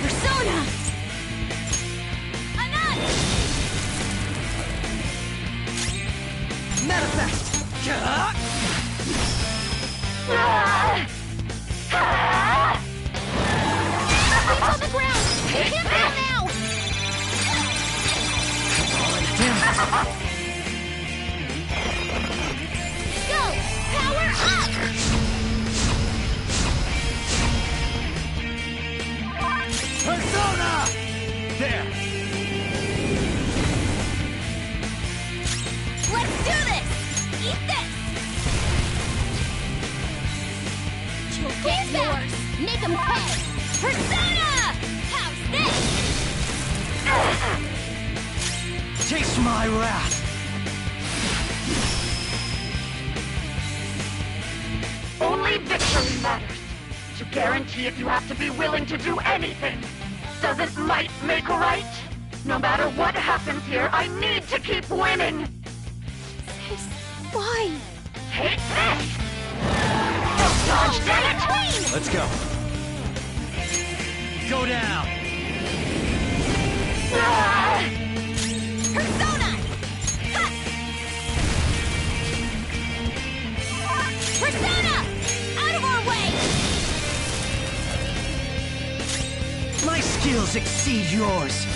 Persona! Enough! Manifest! Athlete's on the ground! You can't fall now! Go! Power up! Persona! There! Let's do this! Eat this! He's yours! Make him pay! Persona! How's this? Taste my wrath! Only victory matters. To guarantee it, you have to be willing to do anything. Doesn't might make right? No matter what happens here, I need to keep winning! Sis, why? Take this! Don't dodge, damn it! Let's go. Go down! Persona! Ha! Persona! Out of our way! My skills exceed yours.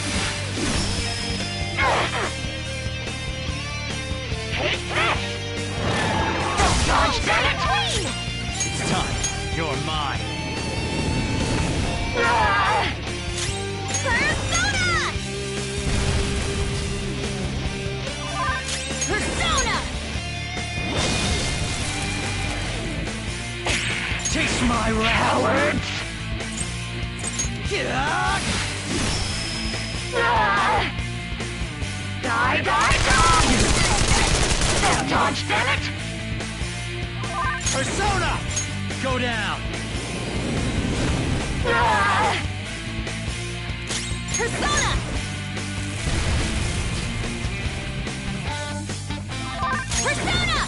Take this! Don't dodge, damn it! It's time. You're mine. Ha! dodge, damn it! Persona! Go down! Persona! Persona!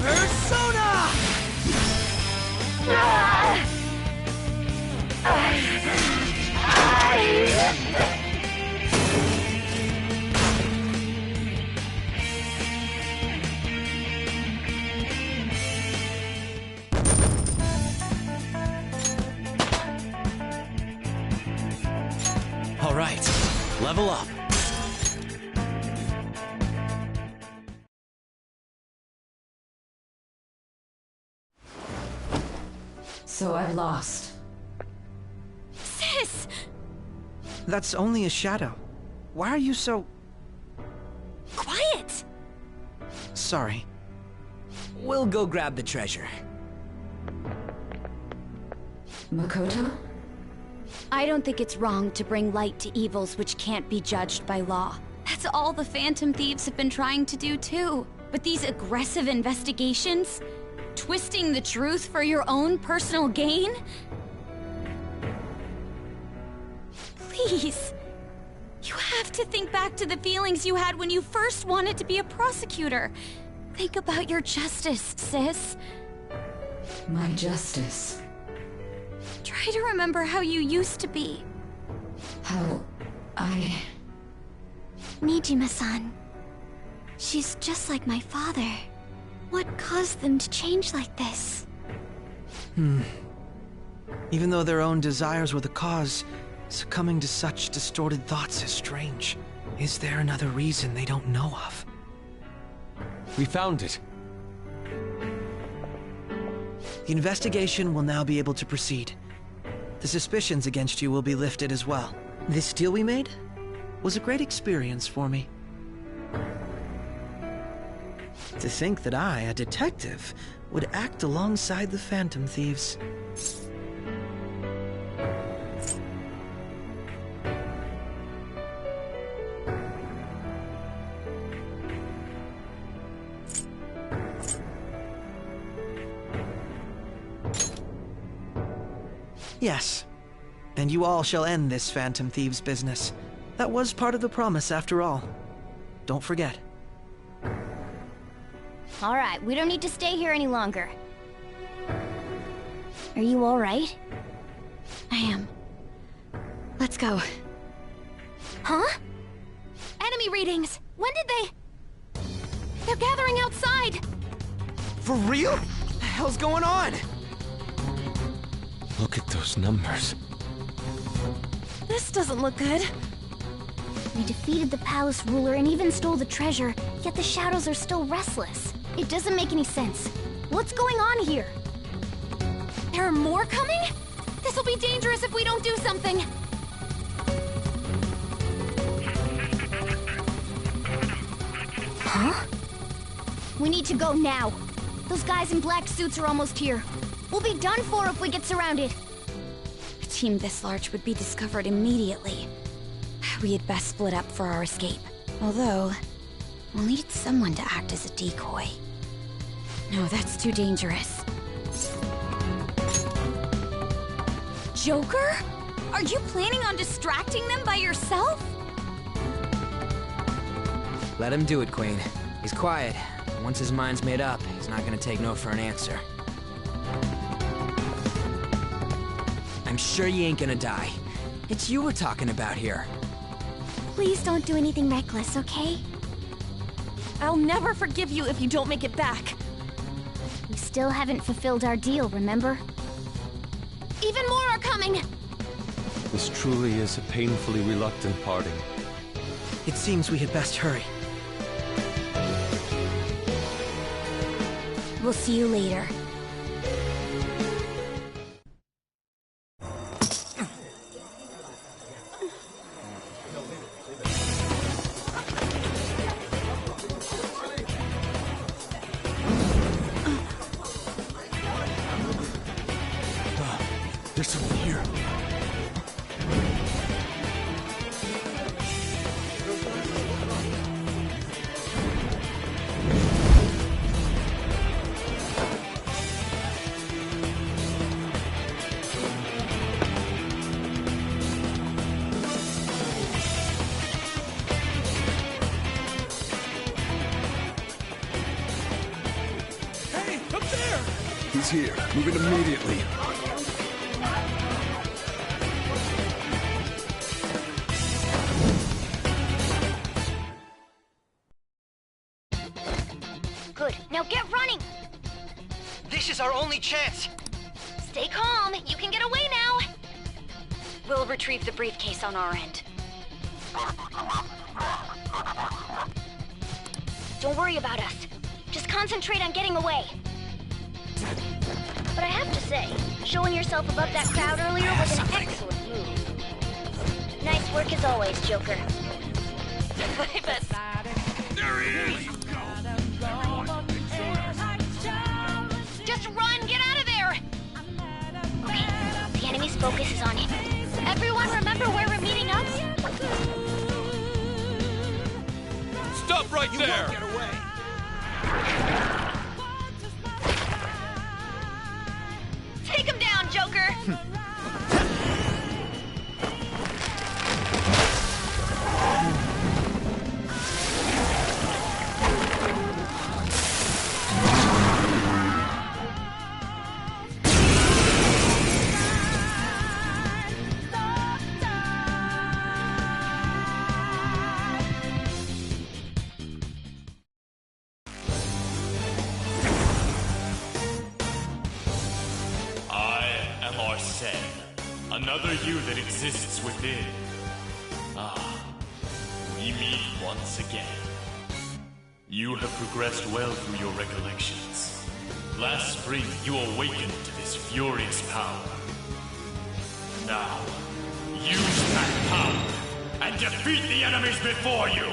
Persona! All right, level up. So I've lost. Sis! That's only a shadow. Why are you so... Quiet! Sorry. We'll go grab the treasure. Makoto? I don't think it's wrong to bring light to evils which can't be judged by law. That's all the Phantom Thieves have been trying to do too. But these aggressive investigations? Twisting the truth for your own personal gain? Please. You have to think back to the feelings you had when you first wanted to be a prosecutor. Think about your justice, sis. My justice. Try to remember how you used to be. How I... Nijima-san. She's just like my father. What caused them to change like this? Even though their own desires were the cause, succumbing to such distorted thoughts is strange. Is there another reason they don't know of? We found it. The investigation will now be able to proceed. The suspicions against you will be lifted as well. This deal we made was a great experience for me. To think that I, a detective, would act alongside the Phantom Thieves. Yes, and you all shall end this Phantom Thieves business. That was part of the promise after all. Don't forget. All right, we don't need to stay here any longer. Are you all right? I am. Let's go. Huh? Enemy readings! When did they... They're gathering outside! For real? What the hell's going on? Look at those numbers. This doesn't look good. We defeated the palace ruler and even stole the treasure, yet the shadows are still restless. It doesn't make any sense. What's going on here? There are more coming? This'll be dangerous if we don't do something. Huh? We need to go now. Those guys in black suits are almost here. We'll be done for if we get surrounded. A team this large would be discovered immediately. We had best split up for our escape. Although, we'll need someone to act as a decoy. No, that's too dangerous. Joker? Are you planning on distracting them by yourself? Let him do it, Queen. He's quiet. Once his mind's made up, he's not gonna take no for an answer. I'm sure you ain't gonna die. It's you we're talking about here. Please don't do anything reckless, okay? I'll never forgive you if you don't make it back. We still haven't fulfilled our deal, remember? Even more are coming! This truly is a painfully reluctant parting. It seems we had best hurry. We'll see you later. There's something here. He's here. Move it immediately. Good. Now get running! This is our only chance! Stay calm. You can get away now. We'll retrieve the briefcase on our end. Don't worry about us. Just concentrate on getting away. But I have to say, showing yourself above that crowd earlier was an excellent move. Nice work as always, Joker. I bet. There he is! Just run! Get out of there! Okay, the enemy's focus is on it. Everyone remember where we're meeting up? Stop right there! Won't get away. Take him down, Joker! Another you that exists within. Ah, we meet once again. You have progressed well through your recollections. Last spring, you awakened to this furious power. Now, use that power and defeat the enemies before you!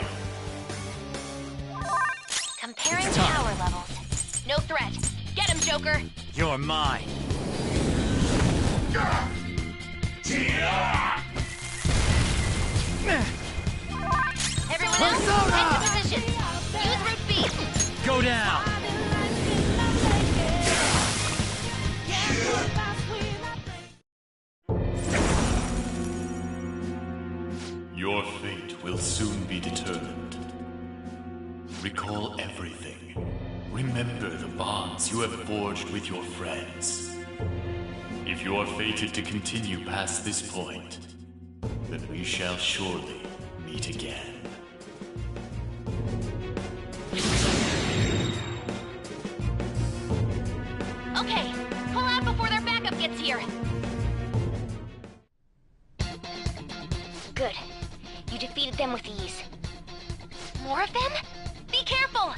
Comparing power levels. No threat. Get him, Joker! You're mine. Everyone else, head to position. Use route B. Go down. Your fate will soon be determined. Recall everything. Remember the bonds you have forged with your friends. If you are fated to continue past this point, then we shall surely meet again. Okay, pull out before their backup gets here. Good. You defeated them with ease. More of them? Be careful!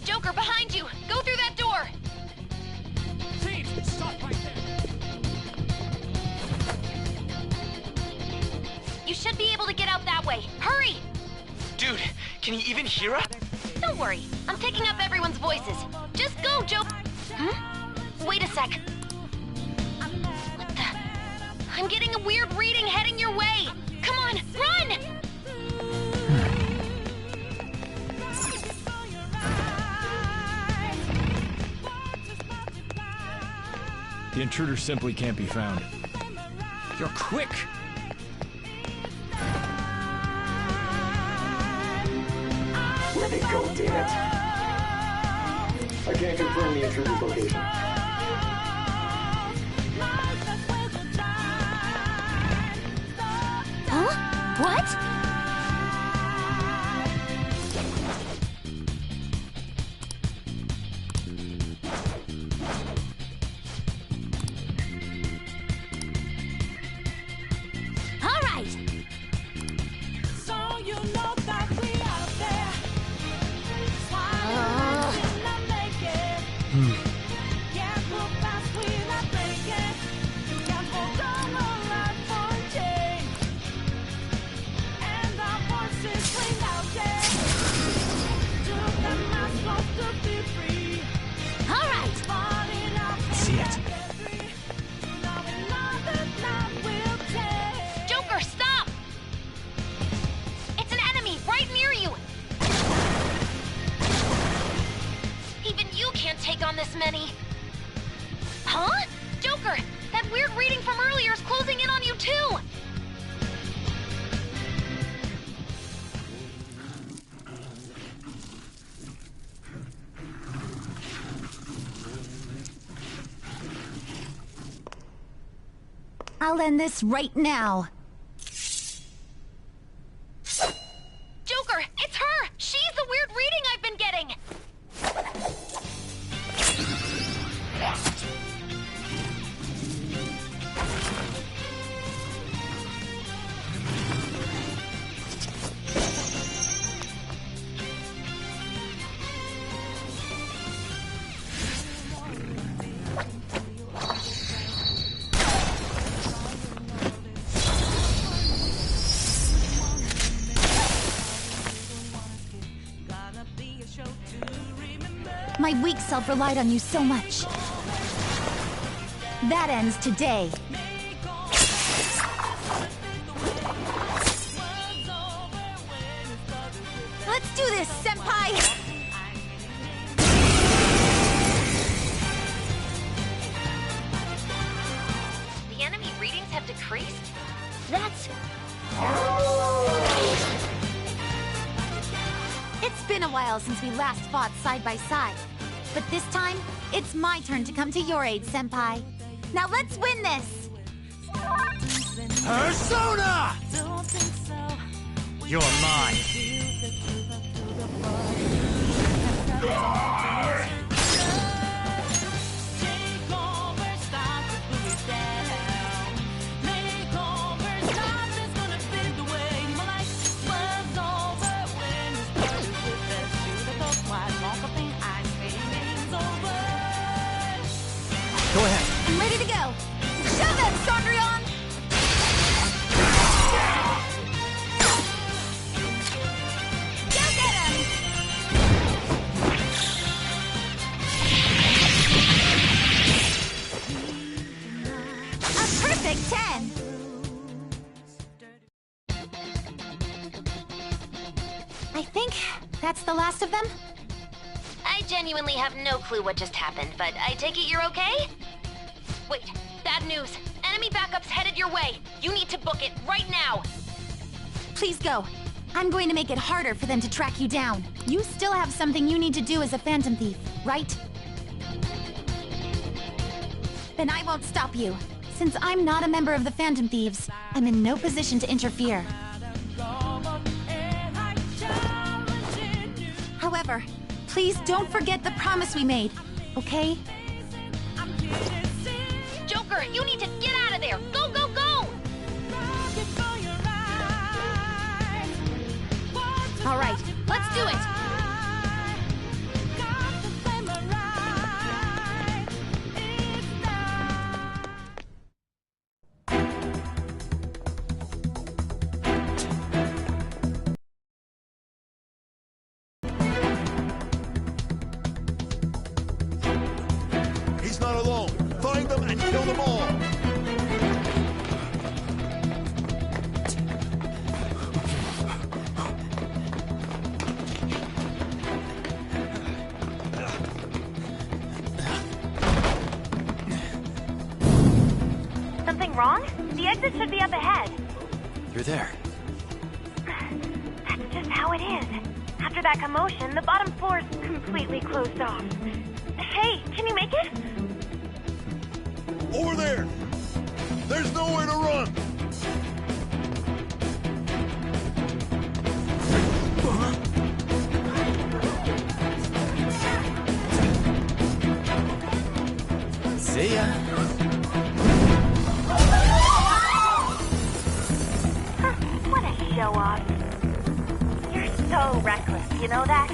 Joker, behind you! Go through that door! Team, stop right there! You should be able to get out that way. Hurry! Dude, can you even hear us? Don't worry. I'm picking up everyone's voices. Just go, Joker! Wait a sec. What the? I'm getting a weird reading heading your way! Come on, run! The intruder simply can't be found. You're quick! Where'd they go, damn it? I can't confirm the intruder's location. Huh? What? All right. So you know that we out there. Can't move fast without breaking. Can't hold on a life for change. And our voices ring out there. To them are supposed to be free. All right. Falling out See it. knowing all that love will take. Joker, stop! It's an enemy right near you! Even you can't take on this many. Huh? Joker, that weird reading from earlier is closing in on you too! I'll end this right now. Joker, it's her! She's the weird reading I've been getting! My weak self relied on you so much. That ends today. Let's do this, Senpai! The enemy readings have decreased? That's... It's been a while since we last fought side by side. But this time, it's my turn to come to your aid, Senpai. Now let's win this! Persona! You're mine. Go ahead. I'm ready to go. Shove that, Cendrillon! Go get him! A perfect 10! I think that's the last of them. I genuinely have no clue what just happened, but I take it you're okay? Wait, bad news. Enemy backup's headed your way. You need to book it right now. Please go. I'm going to make it harder for them to track you down. You still have something you need to do as a Phantom Thief, right? Then I won't stop you. Since I'm not a member of the Phantom Thieves, I'm in no position to interfere. However, please don't forget the promise we made, okay? Joker, you need to get out of there! Go, go, go! All right, let's do it! He's not alone. Find them and kill them all. Something wrong? The exit should be up ahead. You're there. That's just how it is. After that commotion, the bottom floor's completely closed off. Hey, can you make it? Over there. There's nowhere to run. See ya. What a show-off. You're so reckless, you know that?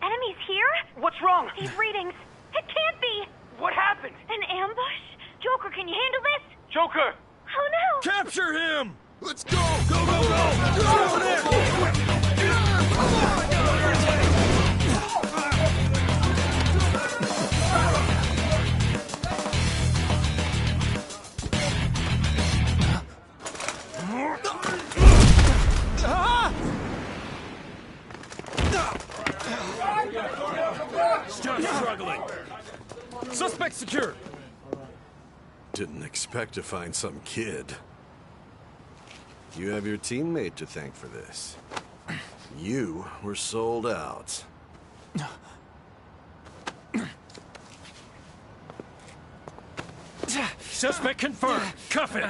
Enemies here? What's wrong? These readings. It can't be. What happened? An ambush? Joker, can you handle this? Joker! Oh no! Capture him! Let's go! Go, go, go! Get over there! Still struggling. Suspect secured. Didn't expect to find some kid. You have your teammate to thank for this. You were sold out. Suspect confirmed. Cuff it.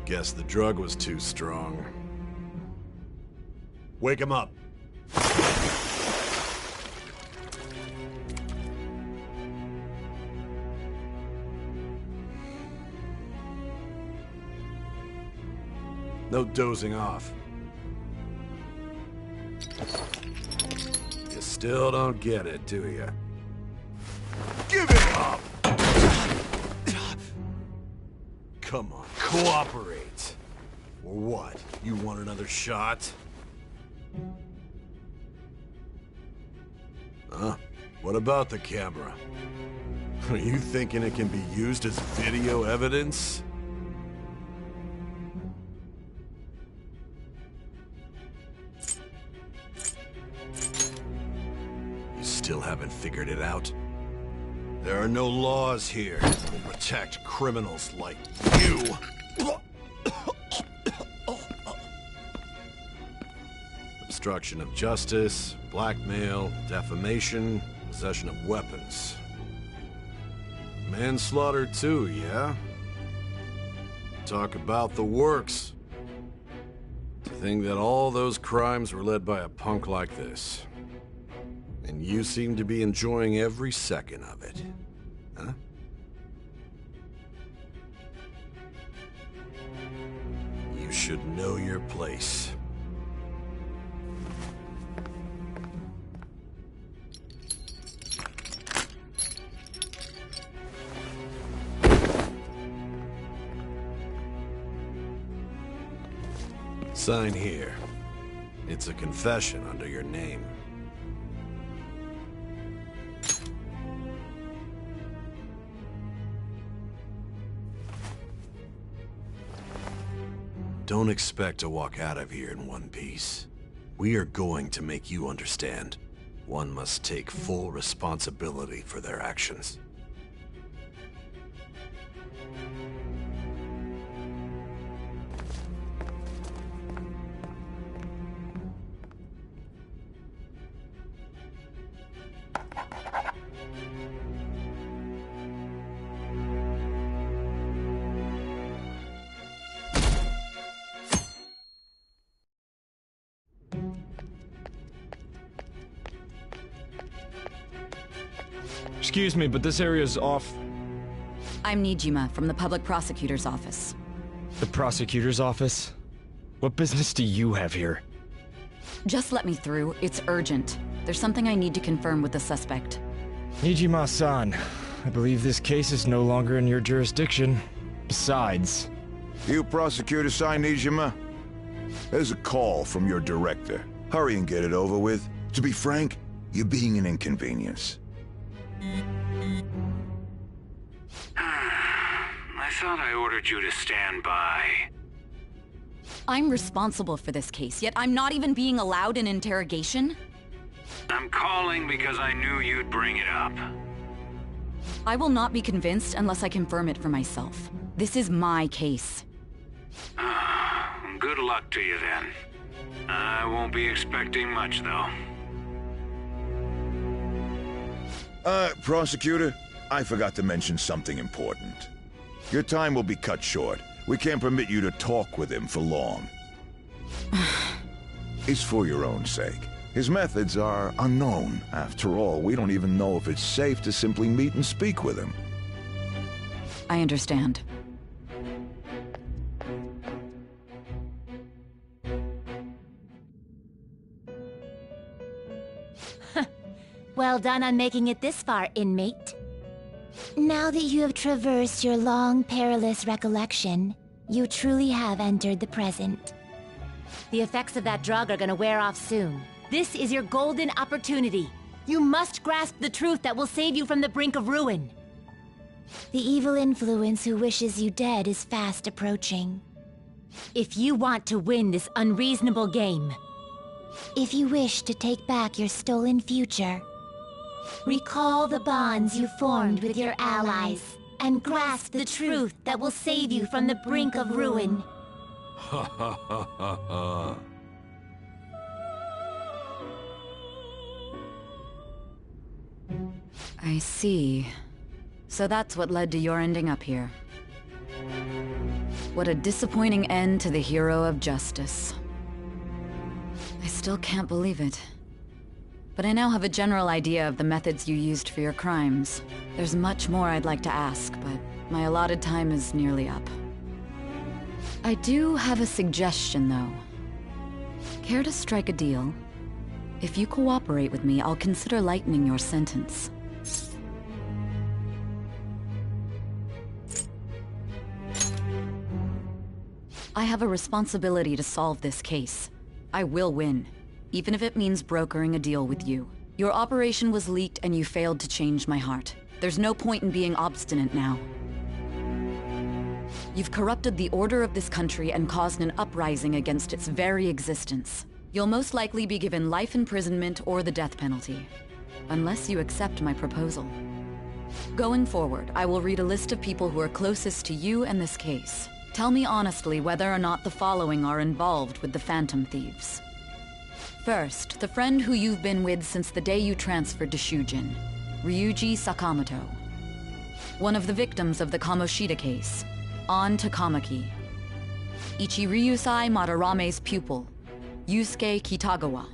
Guess the drug was too strong. Wake him up. No dozing off. You still don't get it, do you? Give it up! Come on, cooperate. Or what? You want another shot? Huh? What about the camera? Are you thinking it can be used as video evidence? You still haven't figured it out? There are no laws here that will protect criminals like you. Obstruction of justice, blackmail, defamation, possession of weapons. Manslaughter too, yeah? Talk about the works. To think that all those crimes were led by a punk like this. And you seem to be enjoying every second of it. Huh? You should know your place. Sign here. It's a confession under your name. Don't expect to walk out of here in one piece. We are going to make you understand. One must take full responsibility for their actions. Excuse me, but this area's off. I'm Nijima from the Public Prosecutor's Office. The Prosecutor's Office? What business do you have here? Just let me through. It's urgent. There's something I need to confirm with the suspect. Nijima-san, I believe this case is no longer in your jurisdiction. Besides... You prosecutor sign Nijima? There's a call from your director. Hurry and get it over with. To be frank, you're being an inconvenience. I thought I ordered you to stand by. I'm responsible for this case, yet I'm not even being allowed an interrogation? I'm calling because I knew you'd bring it up. I will not be convinced unless I confirm it for myself. This is my case. Good luck to you then. I won't be expecting much, though. Prosecutor, I forgot to mention something important. Your time will be cut short. We can't permit you to talk with him for long. It's for your own sake. His methods are unknown. After all, we don't even know if it's safe to simply meet and speak with him. I understand. Well done on making it this far, inmate. Now that you have traversed your long, perilous recollection, you truly have entered the present. The effects of that drug are gonna wear off soon. This is your golden opportunity. You must grasp the truth that will save you from the brink of ruin. The evil influence who wishes you dead is fast approaching. If you want to win this unreasonable game, if you wish to take back your stolen future, recall the bonds you formed with your allies and grasp the truth that will save you from the brink of ruin. Ha ha ha ha ha. I see. So that's what led to your ending up here. What a disappointing end to the hero of justice. I still can't believe it. But I now have a general idea of the methods you used for your crimes. There's much more I'd like to ask, but my allotted time is nearly up. I do have a suggestion, though. Care to strike a deal? If you cooperate with me, I'll consider lightening your sentence. I have a responsibility to solve this case. I will win, even if it means brokering a deal with you. Your operation was leaked and you failed to change my heart. There's no point in being obstinate now. You've corrupted the order of this country and caused an uprising against its very existence. You'll most likely be given life imprisonment or the death penalty, unless you accept my proposal. Going forward, I will read a list of people who are closest to you and this case. Tell me honestly whether or not the following are involved with the Phantom Thieves. First, the friend who you've been with since the day you transferred to Shujin, Ryuji Sakamoto. One of the victims of the Kamoshida case, An Takamaki. Ichiryusai Madarame's pupil, Yusuke Kitagawa.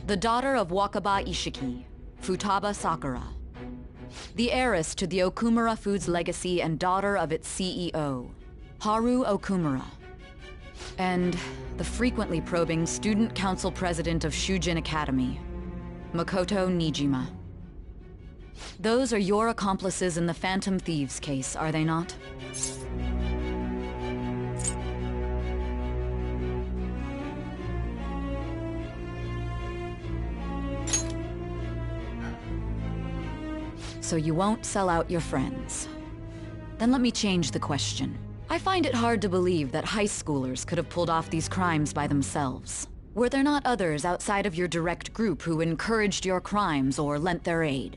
The daughter of Wakaba Ishiki, Futaba Sakura. The heiress to the Okumura Foods legacy and daughter of its CEO, Haru Okumura. And the frequently probing student council president of Shujin Academy, Makoto Nijima. Those are your accomplices in the Phantom Thieves case, are they not? So you won't sell out your friends. Then let me change the question. I find it hard to believe that high schoolers could have pulled off these crimes by themselves. Were there not others outside of your direct group who encouraged your crimes or lent their aid?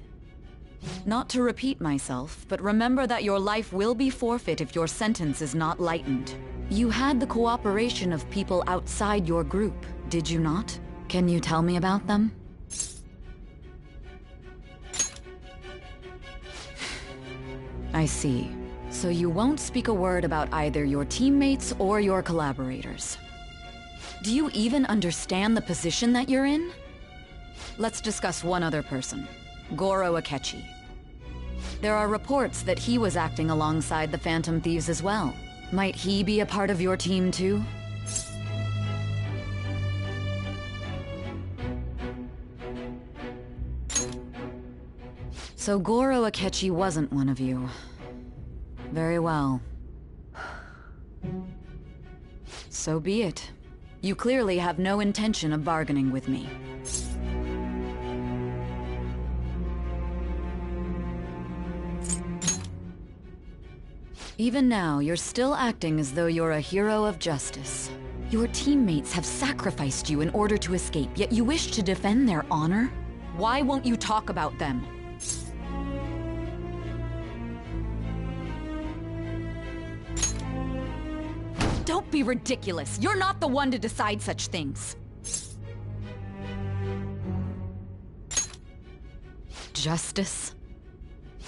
Not to repeat myself, but remember that your life will be forfeit if your sentence is not lightened. You had the cooperation of people outside your group, did you not? Can you tell me about them? I see. So you won't speak a word about either your teammates or your collaborators. Do you even understand the position that you're in? Let's discuss one other person, Goro Akechi. There are reports that he was acting alongside the Phantom Thieves as well. Might he be a part of your team too? So Goro Akechi wasn't one of you. Very well. So be it. You clearly have no intention of bargaining with me. Even now, you're still acting as though you're a hero of justice. Your teammates have sacrificed you in order to escape, yet you wish to defend their honor? Why won't you talk about them? Don't be ridiculous. You're not the one to decide such things. Justice?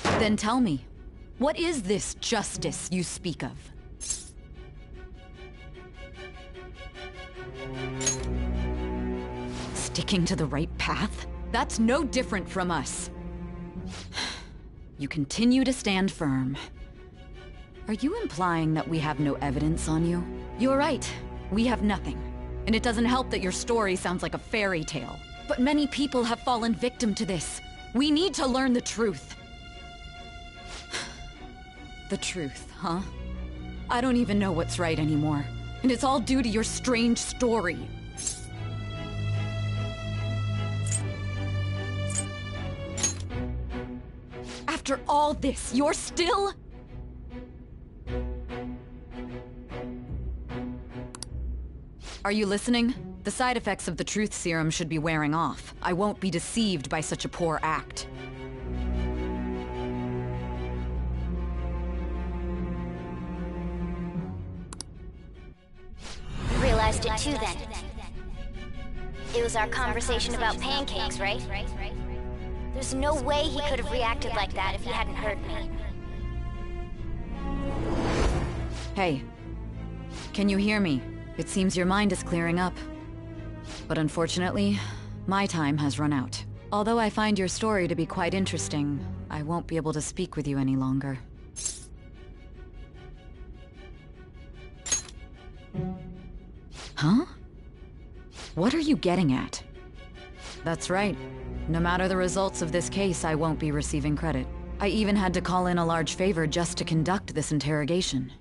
Then tell me, what is this justice you speak of? Sticking to the right path? That's no different from us. You continue to stand firm. Are you implying that we have no evidence on you? You're right. We have nothing. And it doesn't help that your story sounds like a fairy tale. But many people have fallen victim to this. We need to learn the truth. The truth, huh? I don't even know what's right anymore. And it's all due to your strange story. After all this, you're still... Are you listening? The side effects of the truth serum should be wearing off. I won't be deceived by such a poor act. You realized it too then. It was our conversation about pancakes, right? There's no way he could have reacted like that if he hadn't heard me. Hey. Can you hear me? It seems your mind is clearing up. But unfortunately, my time has run out. Although I find your story to be quite interesting, I won't be able to speak with you any longer. Huh? What are you getting at? That's right. No matter the results of this case, I won't be receiving credit. I even had to call in a large favor just to conduct this interrogation.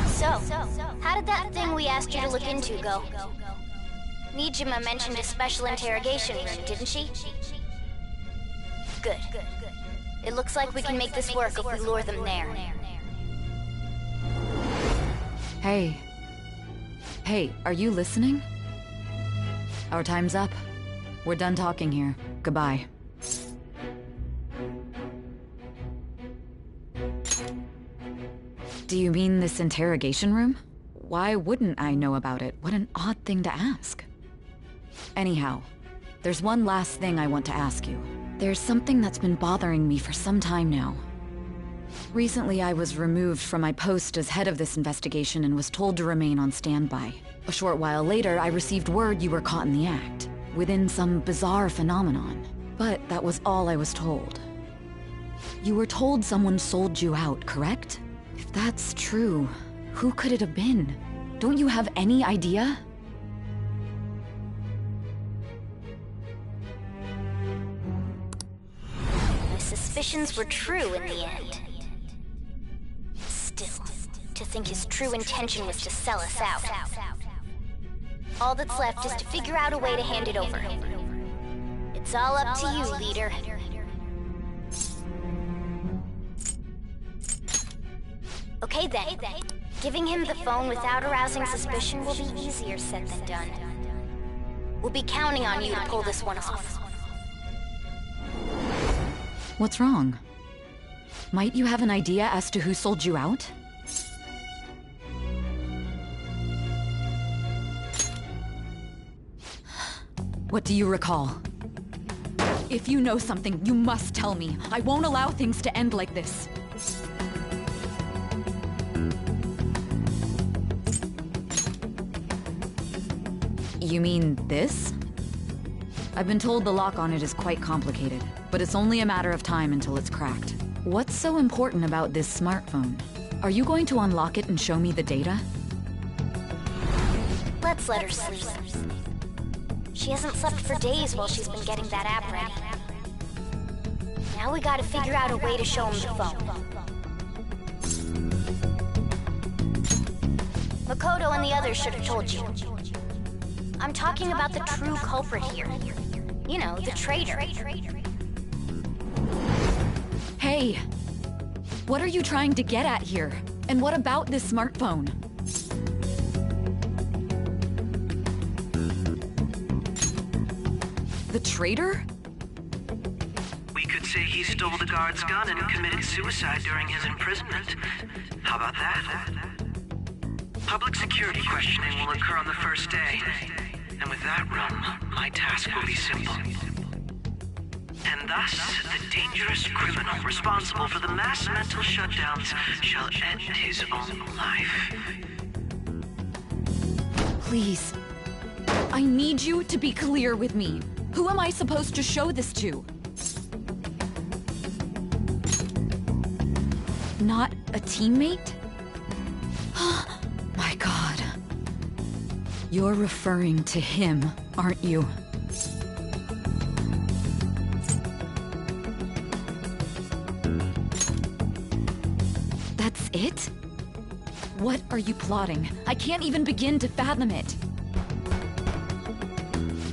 So, how did that thing we asked you to look into go? Nijima mentioned a special interrogation room, didn't she? Good. It looks like we can make this work if we lure them there. Hey. Hey, are you listening? Our time's up. We're done talking here. Goodbye. Do you mean this interrogation room? Why wouldn't I know about it? What an odd thing to ask. Anyhow, there's one last thing I want to ask you. There's something that's been bothering me for some time now. Recently, I was removed from my post as head of this investigation and was told to remain on standby. A short while later, I received word you were caught in the act, within some bizarre phenomenon. But that was all I was told. You were told someone sold you out, correct? If that's true, who could it have been? Don't you have any idea? My suspicions were true in the end. Still, to think his true intention was to sell us out. All that's left is to figure out a way to hand it over. It's all up to you, leader. Okay then. Giving him the phone without arousing suspicion will be easier said than done. We'll be counting on you to pull this one off. What's wrong? Might you have an idea as to who sold you out? What do you recall? If you know something, you must tell me. I won't allow things to end like this. You mean this? I've been told the lock on it is quite complicated, but it's only a matter of time until it's cracked. What's so important about this smartphone? Are you going to unlock it and show me the data? Let's let her sleep. She hasn't slept for days while she's been getting that app ready. Now we gotta figure out a way to show him the phone. Makoto and the others should have told you. I'm talking about the true culprit here. You know, the traitor. Hey! What are you trying to get at here? And what about this smartphone? The traitor? We could say he stole the guard's gun and committed suicide during his imprisonment. How about that? Public security questioning will occur on the first day. And with that room, my task will be simple. And thus, the dangerous criminal responsible for the mass mental shutdowns shall end his own life. Please. I need you to be clear with me. Who am I supposed to show this to? Not a teammate? My God. You're referring to him, aren't you? it? What are you plotting? I can't even begin to fathom it.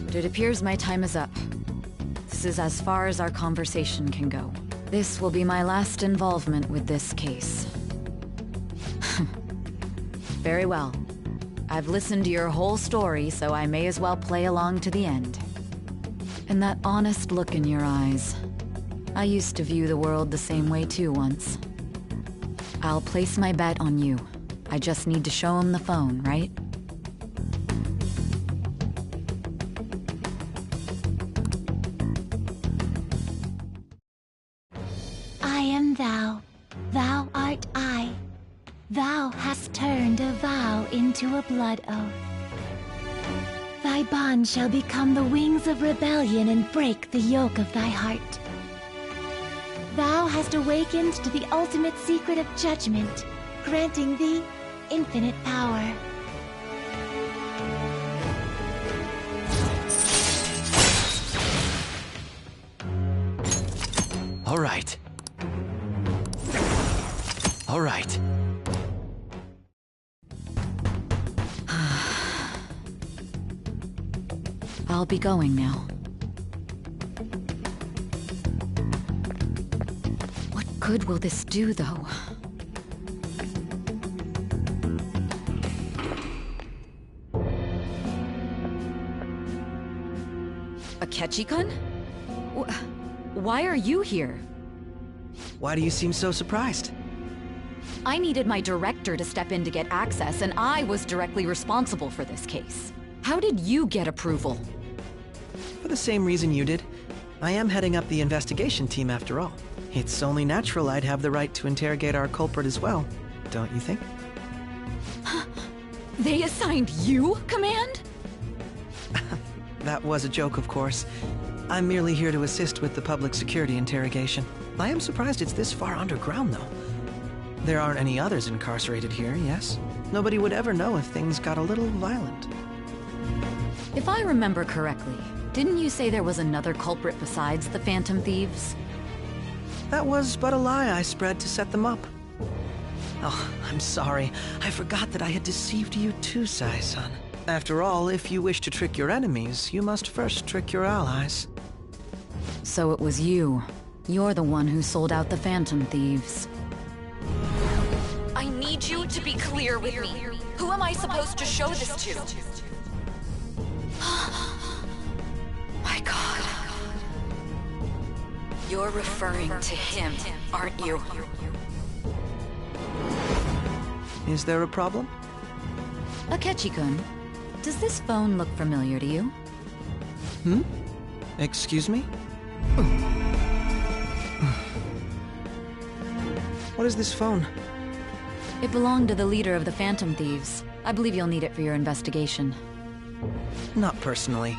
But it appears my time is up. This is as far as our conversation can go. This will be my last involvement with this case. Very well. I've listened to your whole story, so I may as well play along to the end. And that honest look in your eyes. I used to view the world the same way too once. I'll place my bet on you. I just need to show him the phone, right? I am thou, thou art I. Thou hast turned a vow into a blood oath. Thy bond shall become the wings of rebellion and break the yoke of thy heart. Thou hast awakened to the ultimate secret of judgment, granting thee infinite power. All right. All right. I'll be going now. What good will this do, though? Akechi-kun? Why are you here? Why do you seem so surprised? I needed my director to step in to get access, and I was directly responsible for this case. How did you get approval? For the same reason you did. I am heading up the investigation team after all. It's only natural I'd have the right to interrogate our culprit as well, don't you think? They assigned you command? That was a joke, of course. I'm merely here to assist with the public security interrogation. I am surprised it's this far underground, though. There aren't any others incarcerated here, yes? Nobody would ever know if things got a little violent. If I remember correctly, didn't you say there was another culprit besides the Phantom Thieves? That was but a lie I spread to set them up. Oh, I'm sorry. I forgot that I had deceived you too, Sai-san. After all, if you wish to trick your enemies, you must first trick your allies. So it was you. You're the one who sold out the Phantom Thieves. I need you to be clear with me. Who am I supposed to show this to? My God. You're referring to him, aren't you? Is there a problem? Akechi-kun, does this phone look familiar to you? Hmm? Excuse me? What is this phone? It belonged to the leader of the Phantom Thieves. I believe you'll need it for your investigation. Not personally.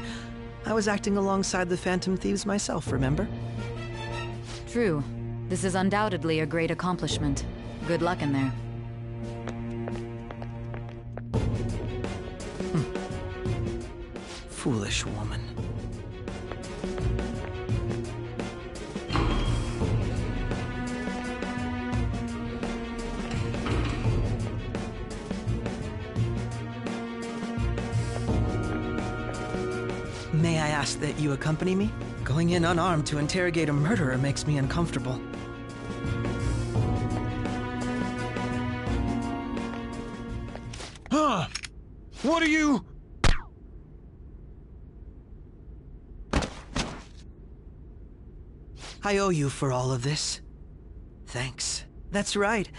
I was acting alongside the Phantom Thieves myself, remember? True. This is undoubtedly a great accomplishment. Good luck in there. Foolish woman. May I ask that you accompany me? Going in unarmed to interrogate a murderer makes me uncomfortable. Huh? What are you... I owe you for all of this. Thanks. That's right.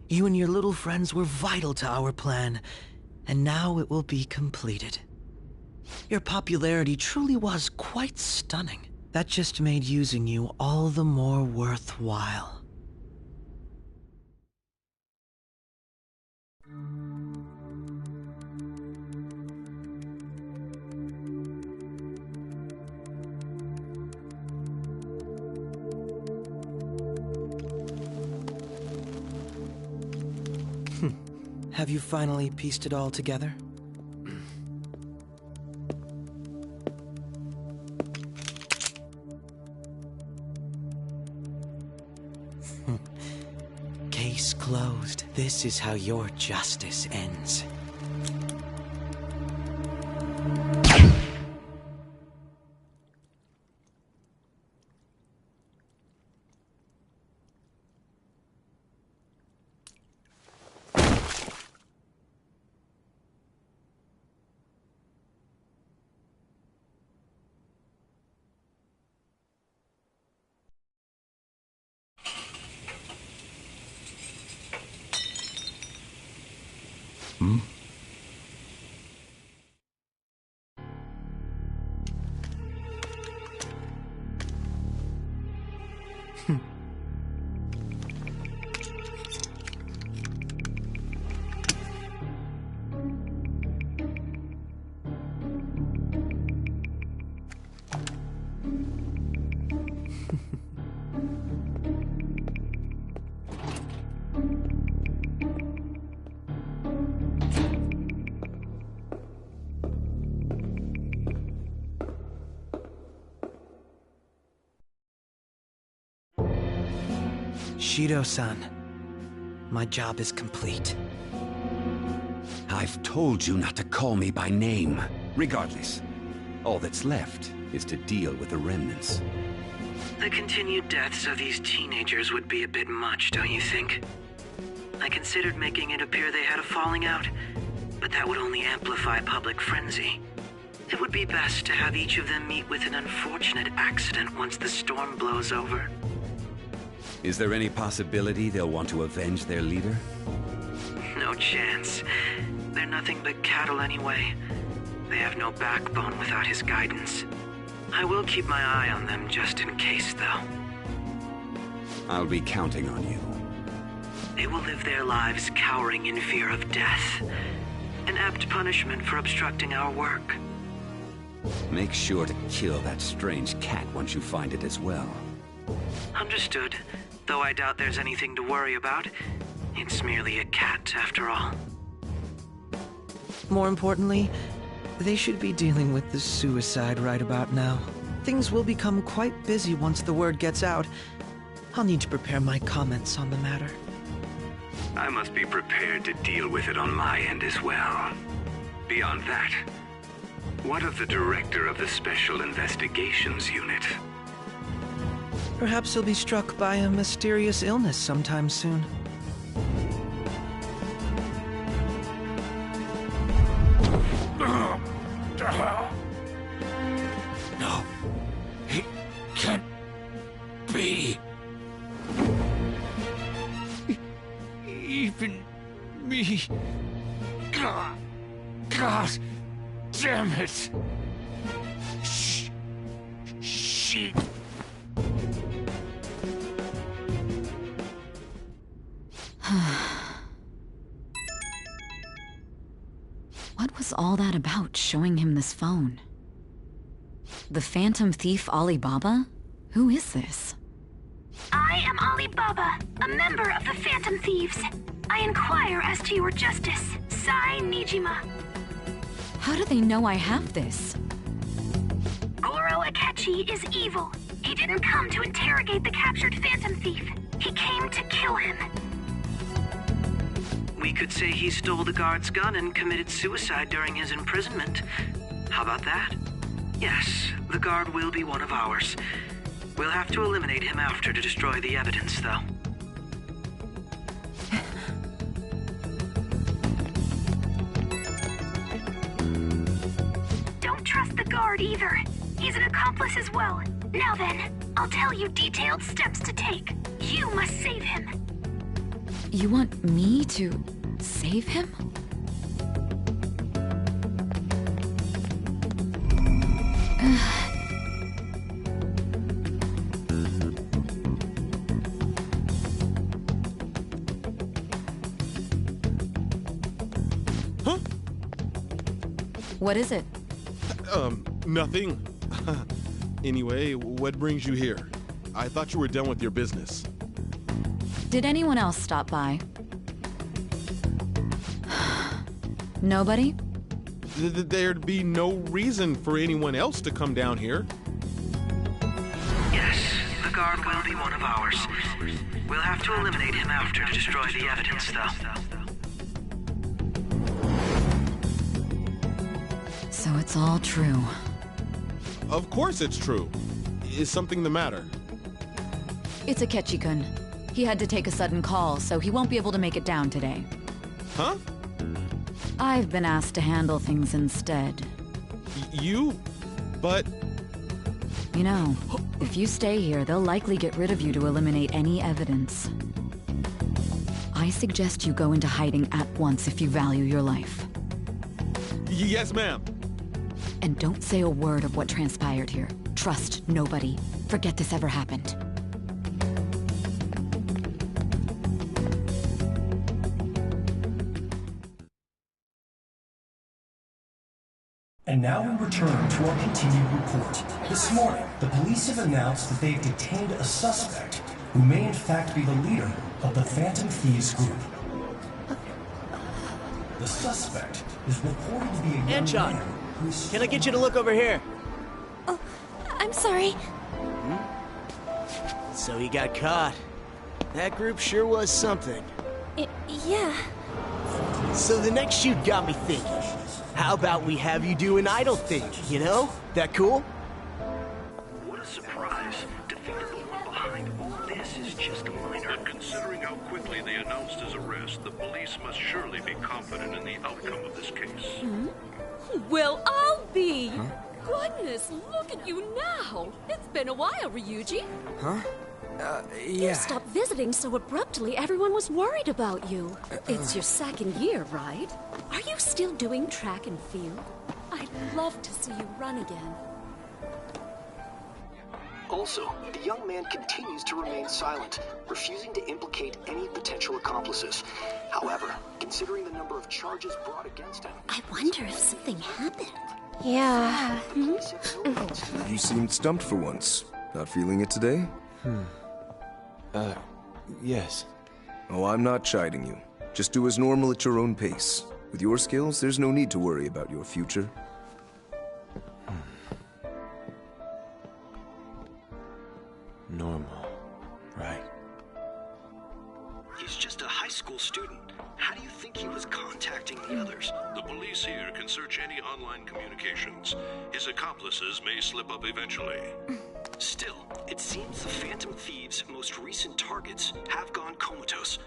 You and your little friends were vital to our plan, and now it will be completed. Your popularity truly was quite stunning. That just made using you all the more worthwhile. Have you finally pieced it all together? Case closed. This is how your justice ends. Hmm? Shido-san, my job is complete. I've told you not to call me by name. Regardless, all that's left is to deal with the remnants. The continued deaths of these teenagers would be a bit much, don't you think? I considered making it appear they had a falling out, but that would only amplify public frenzy. It would be best to have each of them meet with an unfortunate accident once the storm blows over. Is there any possibility they'll want to avenge their leader? No chance. They're nothing but cattle anyway. They have no backbone without his guidance. I will keep my eye on them just in case, though. I'll be counting on you. They will live their lives cowering in fear of death. An apt punishment for obstructing our work. Make sure to kill that strange cat once you find it as well. Understood. Though I doubt there's anything to worry about. It's merely a cat, after all. More importantly, they should be dealing with the suicide right about now. Things will become quite busy once the word gets out. I'll need to prepare my comments on the matter. I must be prepared to deal with it on my end as well. Beyond that, what of the director of the Special Investigations Unit? Perhaps he'll be struck by a mysterious illness sometime soon. No, he can't be. Even me. God damn it. She. What was all that about, showing him this phone? The Phantom Thief Alibaba? Who is this? I am Alibaba, a member of the Phantom Thieves. I inquire as to your justice, Sai Nijima. How do they know I have this? Goro Akechi is evil. He didn't come to interrogate the captured Phantom Thief. He came to kill him. We could say he stole the guard's gun and committed suicide during his imprisonment. How about that? Yes, the guard will be one of ours. We'll have to eliminate him after to destroy the evidence, though. Don't trust the guard either. He's an accomplice as well. Now then, I'll tell you detailed steps to take. You must save him. You want me to save him? Huh? What is it? Nothing. Anyway, what brings you here? I thought you were done with your business. Did anyone else stop by? Nobody? There'd be no reason for anyone else to come down here. Yes, the guard will be one of ours. We'll have to eliminate him after to destroy the evidence, though. So it's all true. Of course it's true. Is something the matter? It's Akechi-kun. He had to take a sudden call, so he won't be able to make it down today. Huh? I've been asked to handle things instead. You? But... You know, if you stay here, they'll likely get rid of you to eliminate any evidence. I suggest you go into hiding at once if you value your life. Yes, ma'am. And don't say a word of what transpired here. Trust nobody. Forget this ever happened. And now we return to our continued report. This morning, the police have announced that they've detained a suspect who may in fact be the leader of the Phantom Thieves group. The suspect is reported to be a young Anchon, man who's... can I get you to look over here? Oh, I'm sorry. So he got caught. That group sure was something. Yeah. So the next shoot got me thinking. How about we have you do an idol thing, you know? That cool? What a surprise. Defeating the one behind all this is just a minor. And considering how quickly they announced his arrest, the police must surely be confident in the outcome of this case. Well, I'll be. Goodness, look at you now. It's been a while, Ryuji. Huh? You stopped visiting so abruptly, everyone was worried about you. It's your second year, right? Are you still doing track and field? I'd love to see you run again. Also, the young man continues to remain silent, refusing to implicate any potential accomplices. However, considering the number of charges brought against him... I wonder if something happened. Yeah. You seemed stumped for once. Not feeling it today? Yes. Oh, I'm not chiding you. Just do as normal at your own pace. With your skills, there's no need to worry about your future. Normal. Right. He's just a high school student. How do you think he was contacting the others? The police here can search any online communications. His accomplices may slip up eventually. Still, it seems the Phantom Thieves' most recent targets have gone comatose.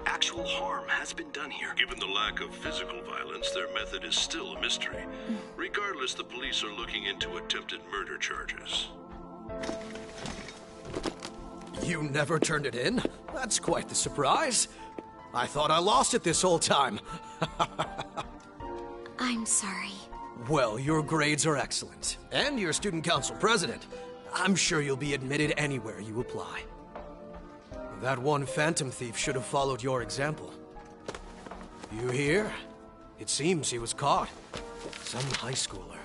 Actual harm has been done here. Given the lack of physical violence, their method is still a mystery. Regardless, the police are looking into attempted murder charges. You never turned it in? That's quite the surprise. I thought I lost it this whole time. I'm sorry. Well, your grades are excellent. And you're student council president. I'm sure you'll be admitted anywhere you apply. That one Phantom Thief should have followed your example. You hear? It seems he was caught. Some high schooler.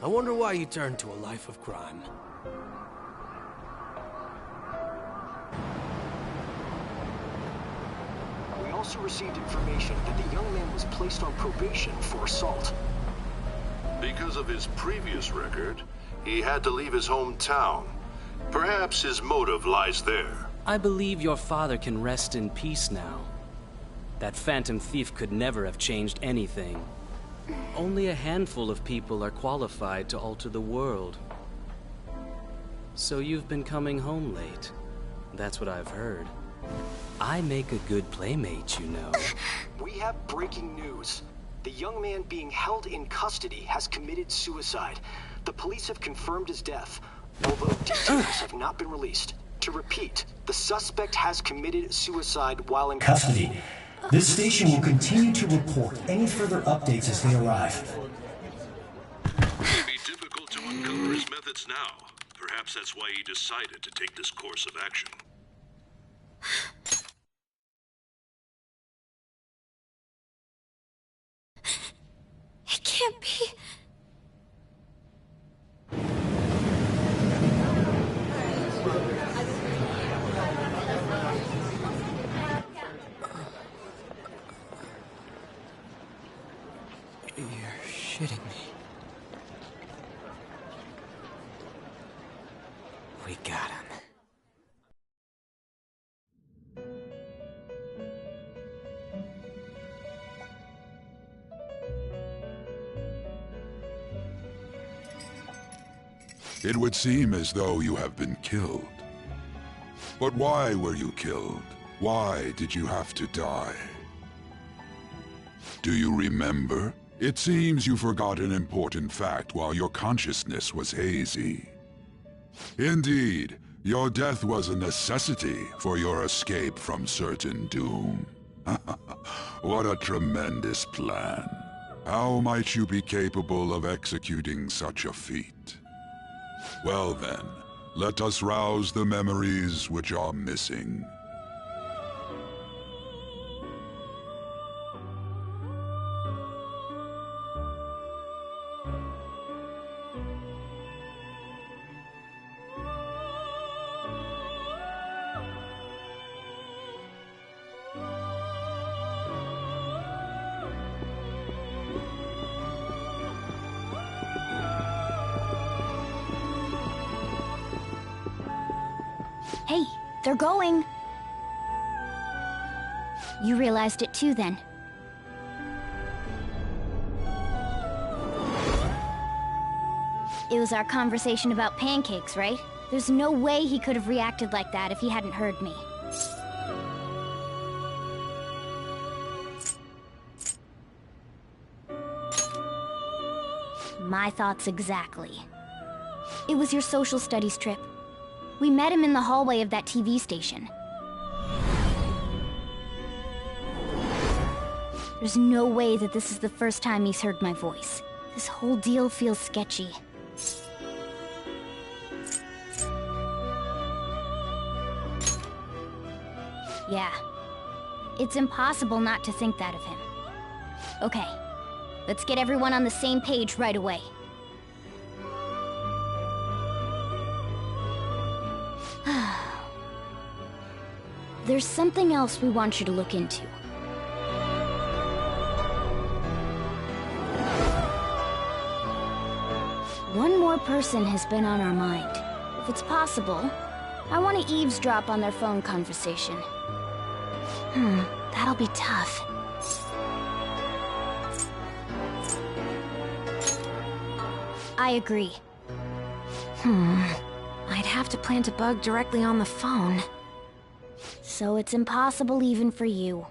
I wonder why he turned to a life of crime. We also received information that the young man was placed on probation for assault. Because of his previous record, he had to leave his hometown. Perhaps his motive lies there. I believe your father can rest in peace now. That Phantom Thief could never have changed anything. Only a handful of people are qualified to alter the world. So you've been coming home late. That's what I've heard. I make a good playmate, you know. We have breaking news. The young man being held in custody has committed suicide. The police have confirmed his death, although details have not been released. To repeat, the suspect has committed suicide while in custody. This station will continue to report any further updates as they arrive. It would be difficult to uncover his methods now. Perhaps that's why he decided to take this course of action. It can't be. You're shitting me. We got him. It would seem as though you have been killed. But why were you killed? Why did you have to die? Do you remember? It seems you forgot an important fact while your consciousness was hazy. Indeed, your death was a necessity for your escape from certain doom. What a tremendous plan. How might you be capable of executing such a feat? Well then, let us rouse the memories which are missing. Hey, they're going. You realized it too, then. It was our conversation about pancakes, right? There's no way he could have reacted like that if he hadn't heard me. My thoughts exactly. It was your social studies trip. We met him in the hallway of that TV station. There's no way that this is the first time he's heard my voice. This whole deal feels sketchy. Yeah. It's impossible not to think that of him. Okay. Let's get everyone on the same page right away. There's something else we want you to look into. One more person has been on our mind. If it's possible, I want to eavesdrop on their phone conversation. That'll be tough. I agree. I'd have to plant a bug directly on the phone. So it's impossible even for you.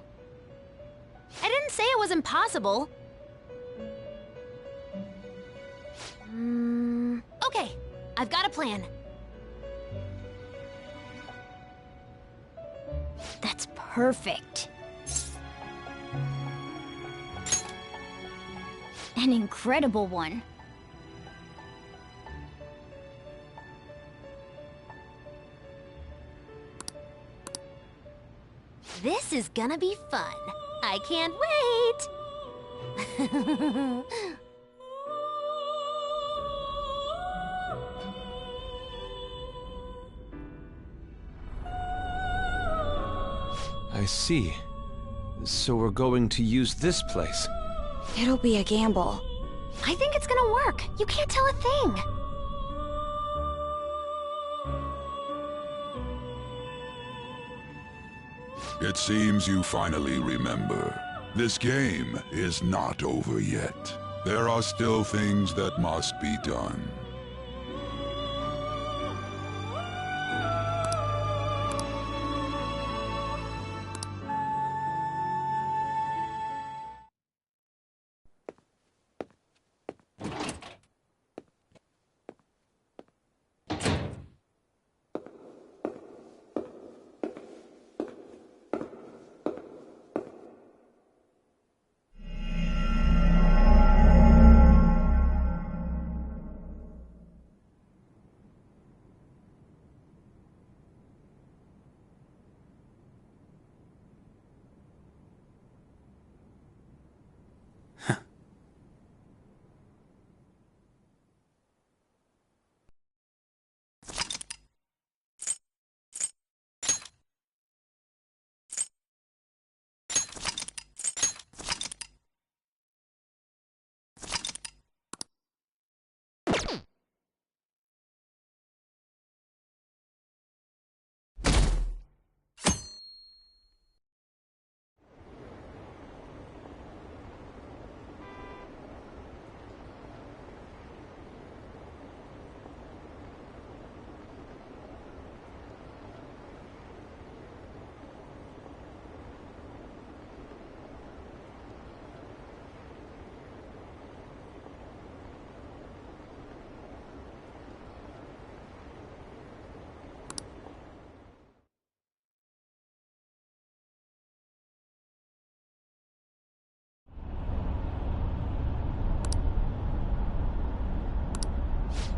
I didn't say it was impossible. Okay, I've got a plan. That's perfect. An incredible one. This is gonna be fun. I can't wait! I see. So we're going to use this place. It'll be a gamble. I think it's gonna work. You can't tell a thing. It seems you finally remember. This game is not over yet. There are still things that must be done.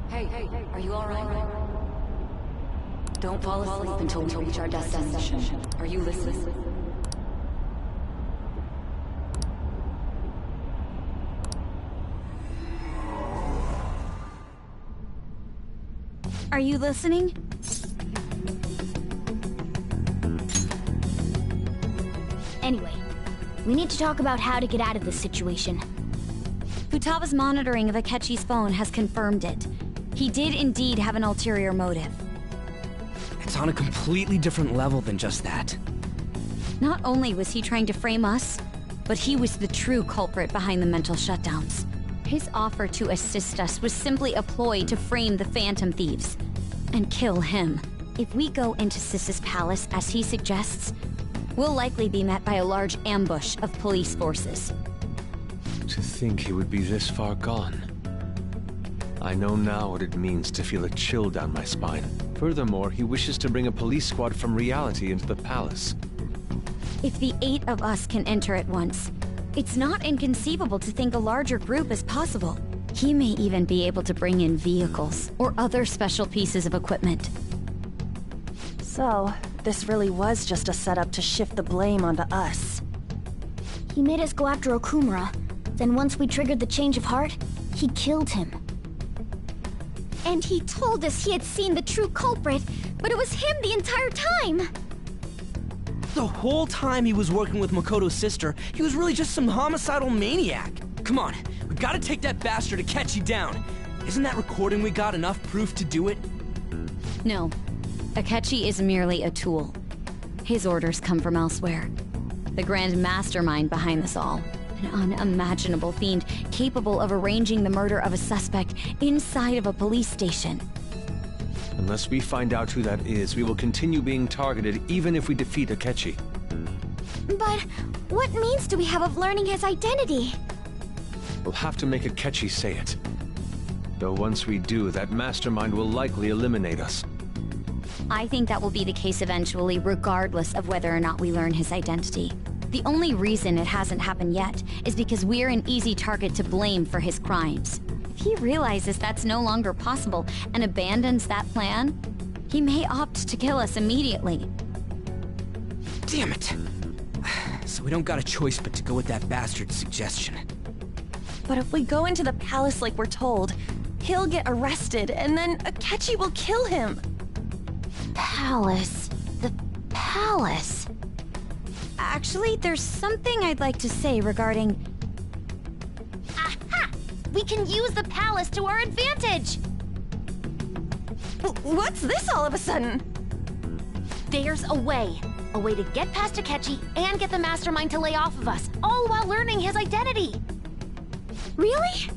Hey, are you alright? Don't fall asleep until we reach our destination. Are you listening? Are you listening? Anyway, we need to talk about how to get out of this situation. Futaba's monitoring of Akechi's phone has confirmed it. He did indeed have an ulterior motive. It's on a completely different level than just that. Not only was he trying to frame us, but he was the true culprit behind the mental shutdowns. His offer to assist us was simply a ploy to frame the Phantom Thieves and kill him. If we go into Sis's palace as he suggests, we'll likely be met by a large ambush of police forces. To think he would be this far gone. I know now what it means to feel a chill down my spine. Furthermore, he wishes to bring a police squad from reality into the palace. If the 8 of us can enter at once, it's not inconceivable to think a larger group is possible. He may even be able to bring in vehicles or other special pieces of equipment. So, this really was just a setup to shift the blame onto us. He made us go after Okumura. Then once we triggered the change of heart, he killed him. And he told us he had seen the true culprit, but it was him the entire time! The whole time he was working with Makoto's sister, he was really just some homicidal maniac. Come on, we gotta take that bastard Akechi down. Isn't that recording we got enough proof to do it? No. Akechi is merely a tool. His orders come from elsewhere. The grand mastermind behind this all. An unimaginable fiend capable of arranging the murder of a suspect inside of a police station. Unless we find out who that is, we will continue being targeted even if we defeat Akechi. But what means do we have of learning his identity? We'll have to make Akechi say it. Though once we do, that mastermind will likely eliminate us. I think that will be the case eventually, regardless of whether or not we learn his identity. The only reason it hasn't happened yet is because we're an easy target to blame for his crimes. If he realizes that's no longer possible and abandons that plan, he may opt to kill us immediately. Damn it! So we don't got a choice but to go with that bastard's suggestion. But if we go into the palace like we're told, he'll get arrested and then Akechi will kill him. Palace. The palace. Actually, there's something I'd like to say regarding... Aha! We can use the palace to our advantage! What's this all of a sudden? There's a way. A way to get past Akechi and get the mastermind to lay off of us, all while learning his identity. Really?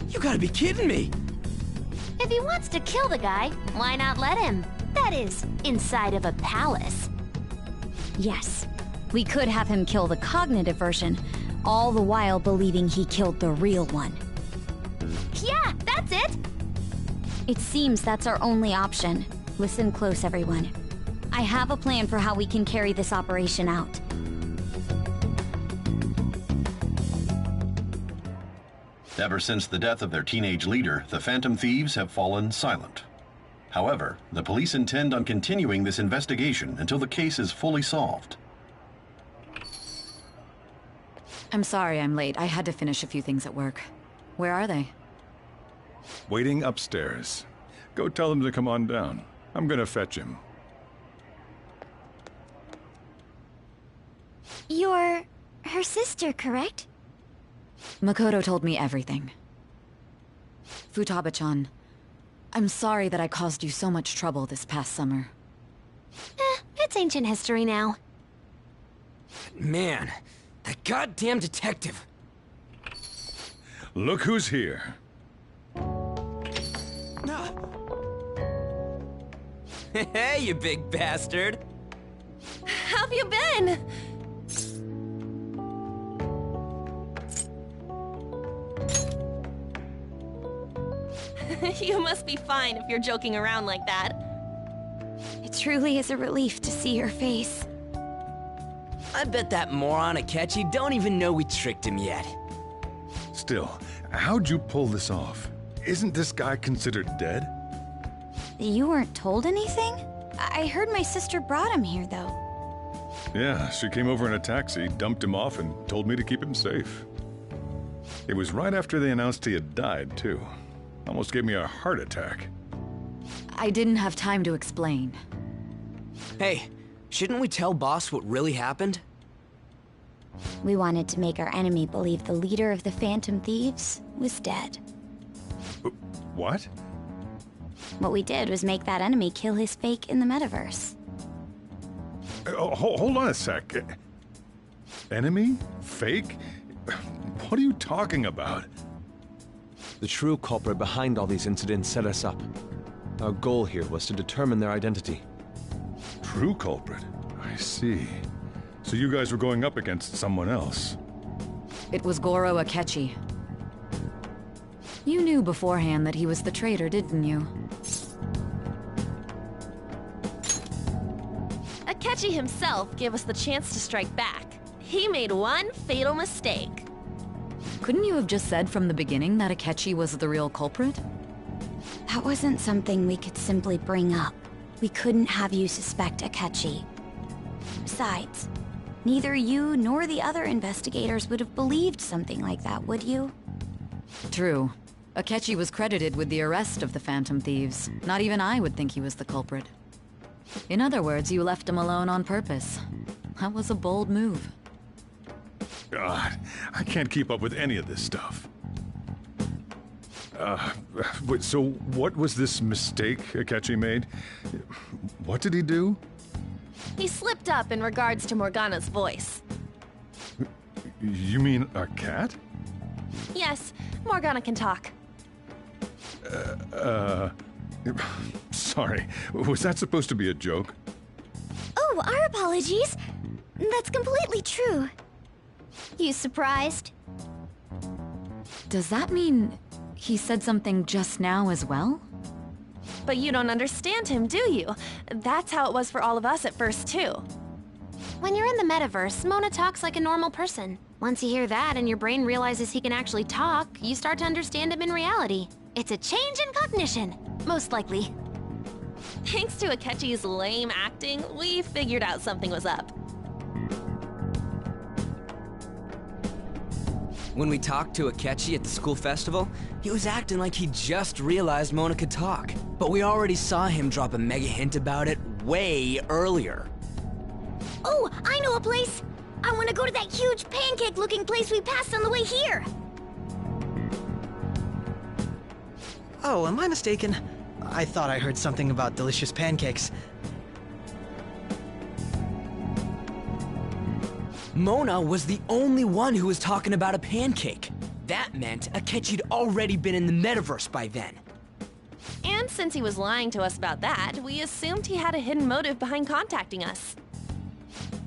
You gotta be kidding me! If he wants to kill the guy, why not let him? That is, inside of a palace. Yes, we could have him kill the cognitive version, all the while believing he killed the real one. Yeah, that's it! It seems that's our only option. Listen close, everyone. I have a plan for how we can carry this operation out. Ever since the death of their teenage leader, the Phantom Thieves have fallen silent. However, the police intend on continuing this investigation until the case is fully solved. I'm sorry I'm late. I had to finish a few things at work. Where are they? Waiting upstairs. Go tell them to come on down. I'm gonna fetch him. You're her sister, correct? Makoto told me everything. Futaba-chan, I'm sorry that I caused you so much trouble this past summer. It's ancient history now. Man, that goddamn detective. Look who's here. Hey, you big bastard. How have you been? You must be fine if you're joking around like that. It truly is a relief to see your face. I bet that moron Akechi don't even know we tricked him yet. Still, how'd you pull this off? Isn't this guy considered dead? You weren't told anything? I heard my sister brought him here, though. Yeah, she came over in a taxi, dumped him off, and told me to keep him safe. It was right after they announced he had died, too. Almost gave me a heart attack. I didn't have time to explain. Hey, shouldn't we tell Boss what really happened? We wanted to make our enemy believe the leader of the Phantom Thieves was dead. What? What we did was make that enemy kill his fake in the metaverse. Hold on a sec. Enemy? Fake? What are you talking about? The true culprit behind all these incidents set us up. Our goal here was to determine their identity. True culprit? I see. So you guys were going up against someone else? It was Goro Akechi. You knew beforehand that he was the traitor, didn't you? Akechi himself gave us the chance to strike back. He made one fatal mistake. Couldn't you have just said from the beginning that Akechi was the real culprit? That wasn't something we could simply bring up. We couldn't have you suspect Akechi. Besides, neither you nor the other investigators would have believed something like that, would you? True. Akechi was credited with the arrest of the Phantom Thieves. Not even I would think he was the culprit. In other words, you left him alone on purpose. That was a bold move. God, I can't keep up with any of this stuff. So what was this mistake Akechi made? What did he do? He slipped up in regards to Morgana's voice. You mean a cat? Yes, Morgana can talk. Sorry, was that supposed to be a joke? Oh, our apologies. That's completely true. You surprised? Does that mean he said something just now as well? But you don't understand him, do you? That's how it was for all of us at first, too. When you're in the metaverse, Mona talks like a normal person. Once you hear that and your brain realizes he can actually talk, you start to understand him in reality. It's a change in cognition, most likely. Thanks to Akechi's lame acting, we figured out something was up. When we talked to Akechi at the school festival, he was acting like he just realized Mona could talk. But we already saw him drop a mega hint about it way earlier. Oh, I know a place! I want to go to that huge pancake-looking place we passed on the way here! Oh, am I mistaken? I thought I heard something about delicious pancakes. Mona was the only one who was talking about a pancake. That meant Akechi'd already been in the metaverse by then. And since he was lying to us about that, we assumed he had a hidden motive behind contacting us.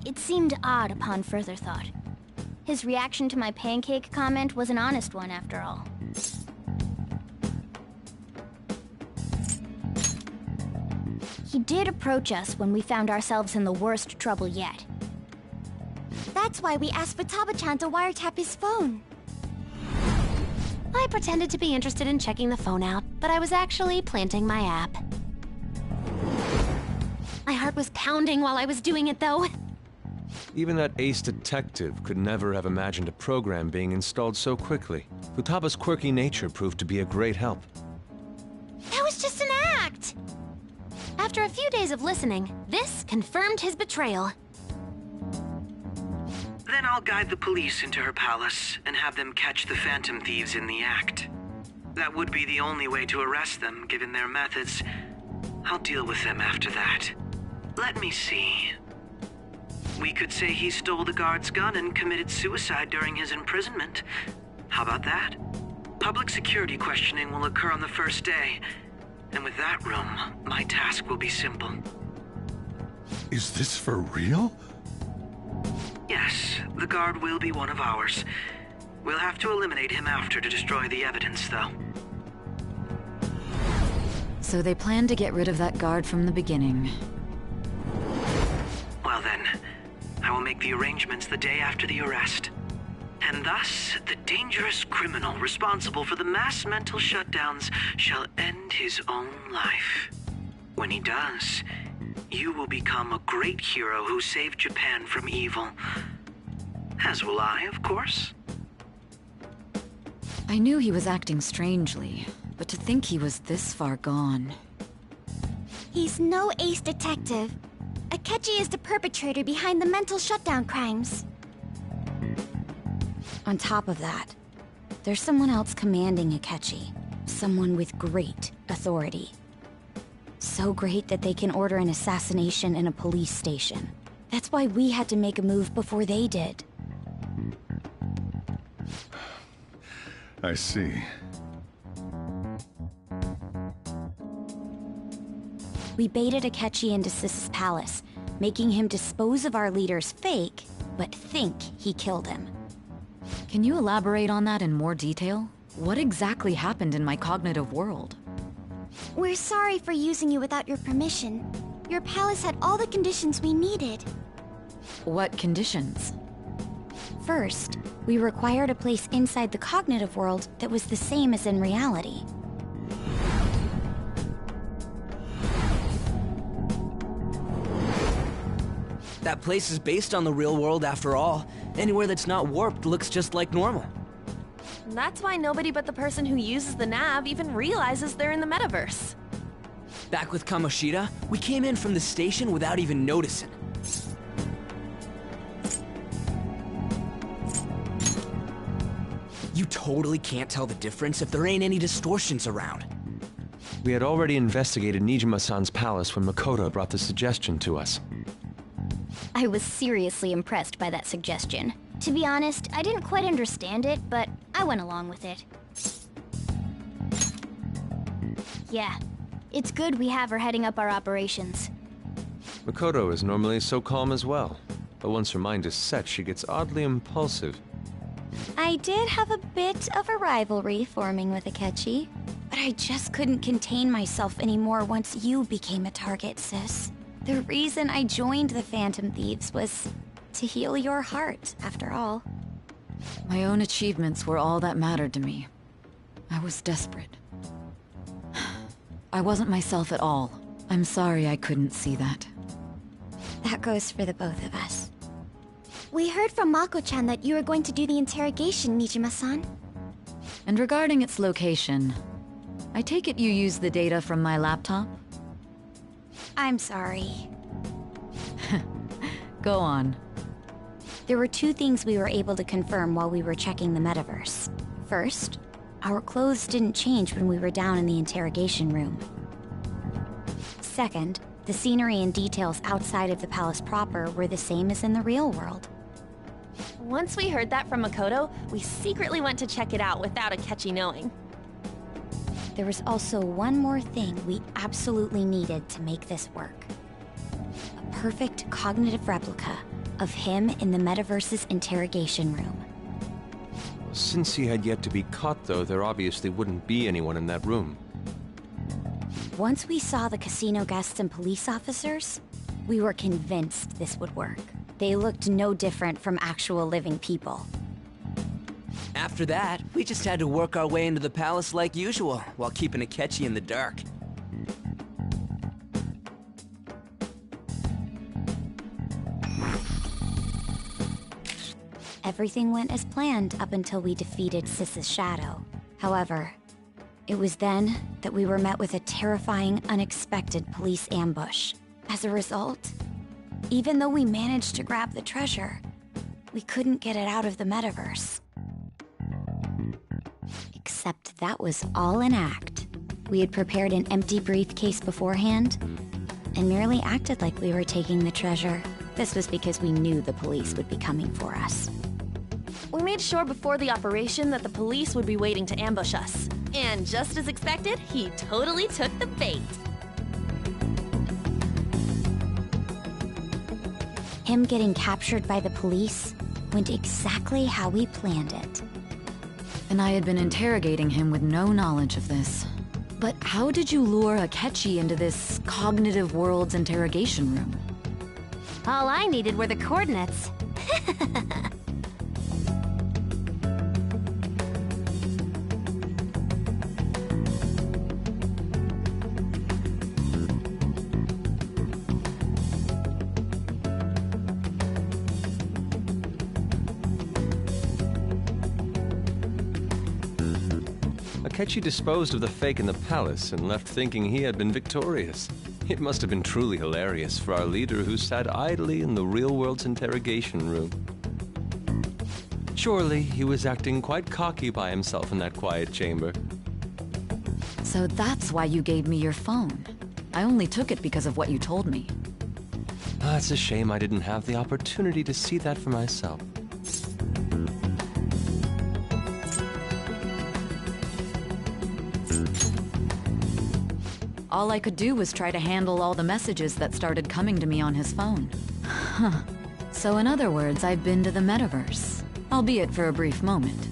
It seemed odd upon further thought. His reaction to my pancake comment was an honest one, after all. He did approach us when we found ourselves in the worst trouble yet. That's why we asked Futaba-chan to wiretap his phone. I pretended to be interested in checking the phone out, but I was actually planting my app. My heart was pounding while I was doing it, though. Even that ace detective could never have imagined a program being installed so quickly. Futaba's quirky nature proved to be a great help. That was just an act! After a few days of listening, this confirmed his betrayal. Then I'll guide the police into her palace and have them catch the Phantom Thieves in the act. That would be the only way to arrest them, given their methods. I'll deal with them after that. Let me see. We could say he stole the guard's gun and committed suicide during his imprisonment. How about that? Public security questioning will occur on the first day. And with that room, my task will be simple. Is this for real? Yes, the guard will be one of ours. We'll have to eliminate him after to destroy the evidence, though. So they planned to get rid of that guard from the beginning. Well then, I will make the arrangements the day after the arrest. And thus, the dangerous criminal responsible for the mass mental shutdowns shall end his own life. When he does, you will become a great hero who saved Japan from evil. As will I, of course. I knew he was acting strangely, but to think he was this far gone... He's no ace detective. Akechi is the perpetrator behind the mental shutdown crimes. On top of that, there's someone else commanding Akechi. Someone with great authority. So great that they can order an assassination in a police station. That's why we had to make a move before they did. I see. We baited Akechi into Sis's palace, making him dispose of our leader's fake, but think he killed him. Can you elaborate on that in more detail? What exactly happened in my cognitive world? We're sorry for using you without your permission. Your palace had all the conditions we needed. What conditions? First, we required a place inside the cognitive world that was the same as in reality. That place is based on the real world after all. Anywhere that's not warped looks just like normal. That's why nobody but the person who uses the nav even realizes they're in the metaverse. Back with Kamoshida, we came in from the station without even noticing. You totally can't tell the difference if there ain't any distortions around. We had already investigated Nijima-san's palace when Makoto brought the suggestion to us. I was seriously impressed by that suggestion. To be honest, I didn't quite understand it, but I went along with it. Yeah, it's good we have her heading up our operations. Makoto is normally so calm as well, but once her mind is set, she gets oddly impulsive. I did have a bit of a rivalry forming with Akechi, but I just couldn't contain myself anymore once you became a target, sis. The reason I joined the Phantom Thieves was to heal your heart, after all. My own achievements were all that mattered to me. I was desperate. I wasn't myself at all. I'm sorry I couldn't see that. That goes for the both of us. We heard from Mako-chan that you were going to do the interrogation, Nijima-san. And regarding its location, I take it you used the data from my laptop? I'm sorry. Go on. There were two things we were able to confirm while we were checking the metaverse. First, our clothes didn't change when we were down in the interrogation room. Second, the scenery and details outside of the palace proper were the same as in the real world. Once we heard that from Makoto, we secretly went to check it out without Akechi knowing. There was also one more thing we absolutely needed to make this work. A perfect cognitive replica of him in the metaverse's interrogation room. Since he had yet to be caught, though, there obviously wouldn't be anyone in that room. Once we saw the casino guests and police officers, we were convinced this would work. They looked no different from actual living people. After that, we just had to work our way into the palace like usual, while keeping Akechi in the dark. Everything went as planned up until we defeated Sis's shadow. However, it was then that we were met with a terrifying, unexpected police ambush. As a result, even though we managed to grab the treasure, we couldn't get it out of the metaverse. Except that was all an act. We had prepared an empty briefcase beforehand, and merely acted like we were taking the treasure. This was because we knew the police would be coming for us. We made sure before the operation that the police would be waiting to ambush us. And just as expected, he totally took the bait. Him getting captured by the police went exactly how we planned it. And I had been interrogating him with no knowledge of this. But how did you lure Akechi into this cognitive world's interrogation room? All I needed were the coordinates. Akechi disposed of the fake in the palace and left thinking he had been victorious. It must have been truly hilarious for our leader who sat idly in the real world's interrogation room. Surely he was acting quite cocky by himself in that quiet chamber. So that's why you gave me your phone. I only took it because of what you told me. It's a shame I didn't have the opportunity to see that for myself. All I could do was try to handle all the messages that started coming to me on his phone. Huh. So in other words, I've been to the metaverse, albeit for a brief moment.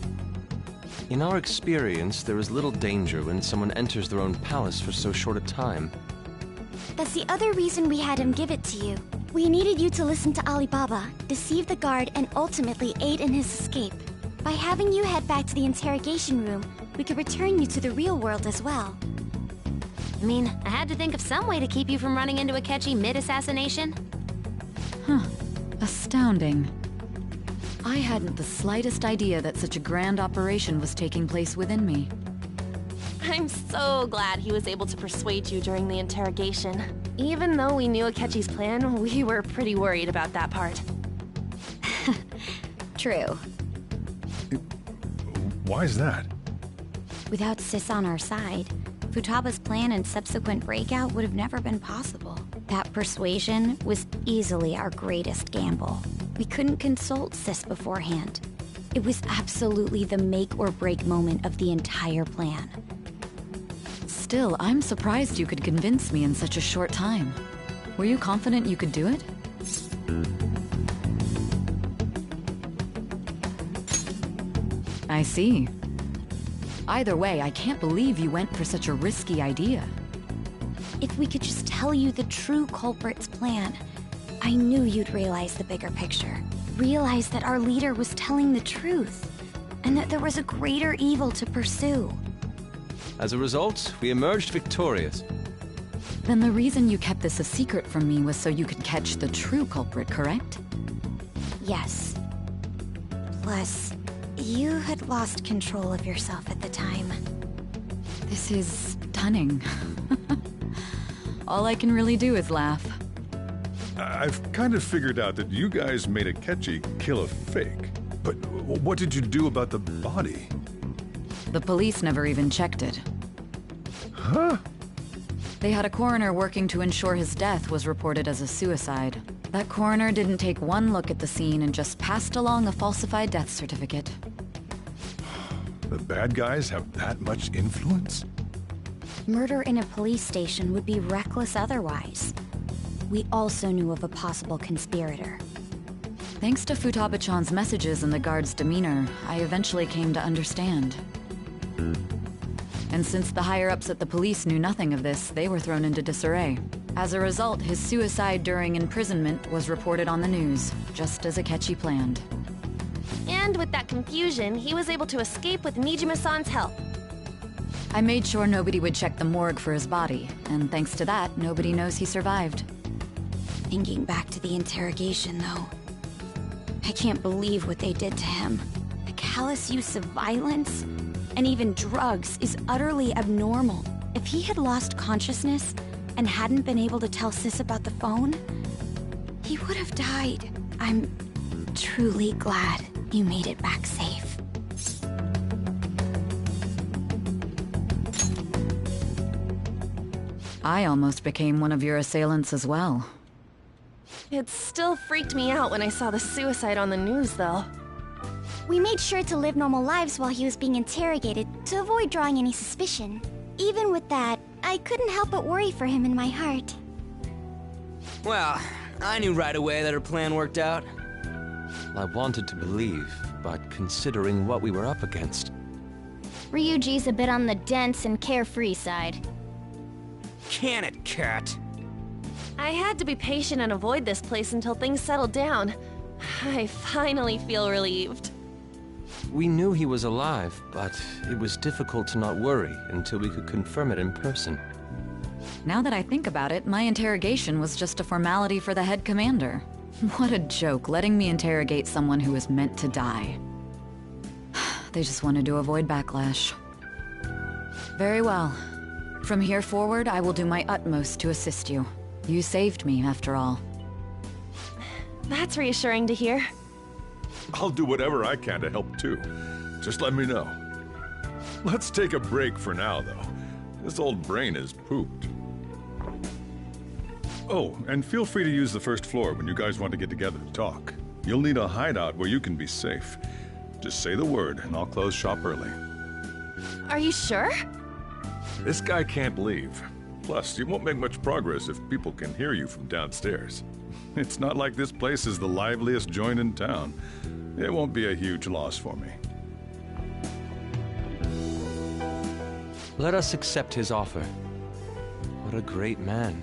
In our experience, there is little danger when someone enters their own palace for so short a time. That's the other reason we had him give it to you. We needed you to listen to Alibaba, deceive the guard, and ultimately aid in his escape. By having you head back to the interrogation room, we could return you to the real world as well. I mean, I had to think of some way to keep you from running into Akechi mid-assassination. Huh. Astounding. I hadn't the slightest idea that such a grand operation was taking place within me. I'm so glad he was able to persuade you during the interrogation. Even though we knew Akechi's plan, we were pretty worried about that part. True. Why is that? Without Sis on our side, Futaba's plan and subsequent breakout would have never been possible. That persuasion was easily our greatest gamble. We couldn't consult Sis beforehand. It was absolutely the make or break moment of the entire plan. Still, I'm surprised you could convince me in such a short time. Were you confident you could do it? I see. Either way, I can't believe you went for such a risky idea. If we could just tell you the true culprit's plan, I knew you'd realize the bigger picture. Realize that our leader was telling the truth, and that there was a greater evil to pursue. As a result, we emerged victorious. Then the reason you kept this a secret from me was so you could catch the true culprit, correct? Yes. Plus, you had lost control of yourself at the time. This is stunning. All I can really do is laugh. I've kind of figured out that you guys made Akechi kill a fake. But what did you do about the body? The police never even checked it. Huh? They had a coroner working to ensure his death was reported as a suicide. That coroner didn't take one look at the scene and just passed along a falsified death certificate. The bad guys have that much influence? Murder in a police station would be reckless otherwise. We also knew of a possible conspirator. Thanks to Futaba-chan's messages and the guard's demeanor, I eventually came to understand. And since the higher-ups at the police knew nothing of this, they were thrown into disarray. As a result, his suicide during imprisonment was reported on the news, just as Akechi planned. And with that confusion, he was able to escape with Nijima-san's help. I made sure nobody would check the morgue for his body, and thanks to that, nobody knows he survived. Thinking back to the interrogation, though, I can't believe what they did to him. The callous use of violence, and even drugs, is utterly abnormal. If he had lost consciousness and hadn't been able to tell Sis about the phone, he would have died. I'm truly glad you made it back safe. I almost became one of your assailants as well. It still freaked me out when I saw the suicide on the news, though. We made sure to live normal lives while he was being interrogated to avoid drawing any suspicion. Even with that, I couldn't help but worry for him in my heart. Well, I knew right away that her plan worked out. I wanted to believe, but considering what we were up against... Ryuji's a bit on the dense and carefree side. Can it, cat? I had to be patient and avoid this place until things settled down. I finally feel relieved. We knew he was alive, but it was difficult to not worry until we could confirm it in person. Now that I think about it, my interrogation was just a formality for the head commander. What a joke, letting me interrogate someone who was meant to die. They just wanted to avoid backlash. Very well. From here forward, I will do my utmost to assist you. You saved me, after all. That's reassuring to hear. I'll do whatever I can to help too. Just let me know. Let's take a break for now, though. This old brain is pooped. Oh, and feel free to use the first floor when you guys want to get together to talk. You'll need a hideout where you can be safe. Just say the word, and I'll close shop early. Are you sure? This guy can't leave. Plus, you won't make much progress if people can hear you from downstairs. It's not like this place is the liveliest joint in town. It won't be a huge loss for me. Let us accept his offer. What a great man.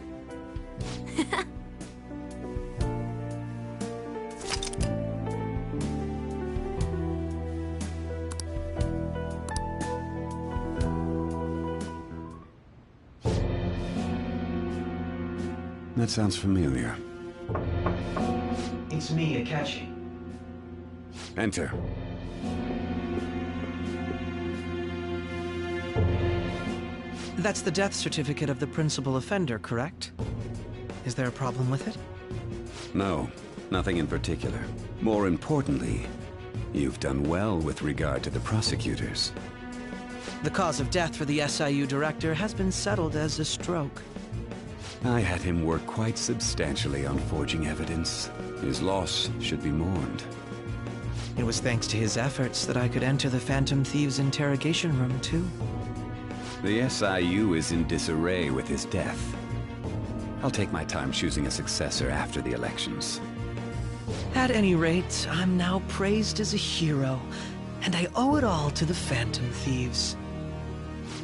That sounds familiar. It's me, Akechi. Enter. That's the death certificate of the principal offender, correct? Is there a problem with it? No, nothing in particular. More importantly, you've done well with regard to the prosecutors. The cause of death for the SIU director has been settled as a stroke. I had him work quite substantially on forging evidence. His loss should be mourned. It was thanks to his efforts that I could enter the Phantom Thieves' interrogation room, too. The SIU is in disarray with his death. I'll take my time choosing a successor after the elections. At any rate, I'm now praised as a hero, and I owe it all to the Phantom Thieves.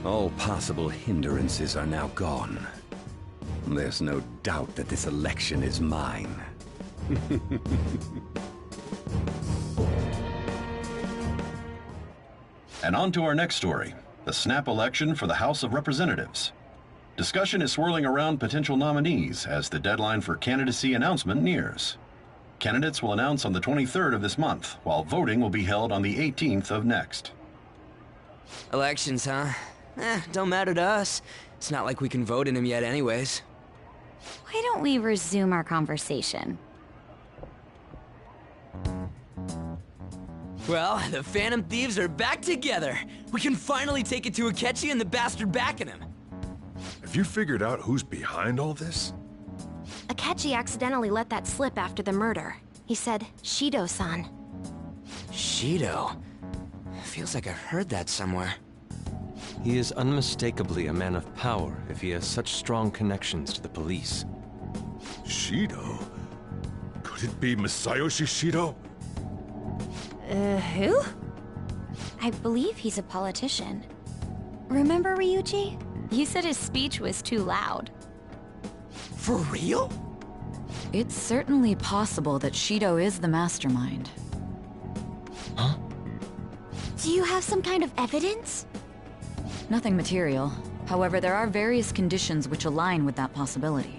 All possible hindrances are now gone. There's no doubt that this election is mine. And on to our next story, the snap election for the House of Representatives. Discussion is swirling around potential nominees as the deadline for candidacy announcement nears. Candidates will announce on the 23rd of this month, while voting will be held on the 18th of next. Elections, huh? Don't matter to us. It's not like we can vote in them yet anyways. Why don't we resume our conversation? Well, the Phantom Thieves are back together. We can finally take it to Akechi and the bastard backing him. Have you figured out who's behind all this? Akechi accidentally let that slip after the murder. He said, Shido-san. Shido? Feels like I've heard that somewhere. He is unmistakably a man of power if he has such strong connections to the police. Shido? Could it be Masayoshi Shido? Who? I believe he's a politician. Remember, Ryuji? You said his speech was too loud. For real? It's certainly possible that Shido is the mastermind. Huh? Do you have some kind of evidence? Nothing material. However, there are various conditions which align with that possibility.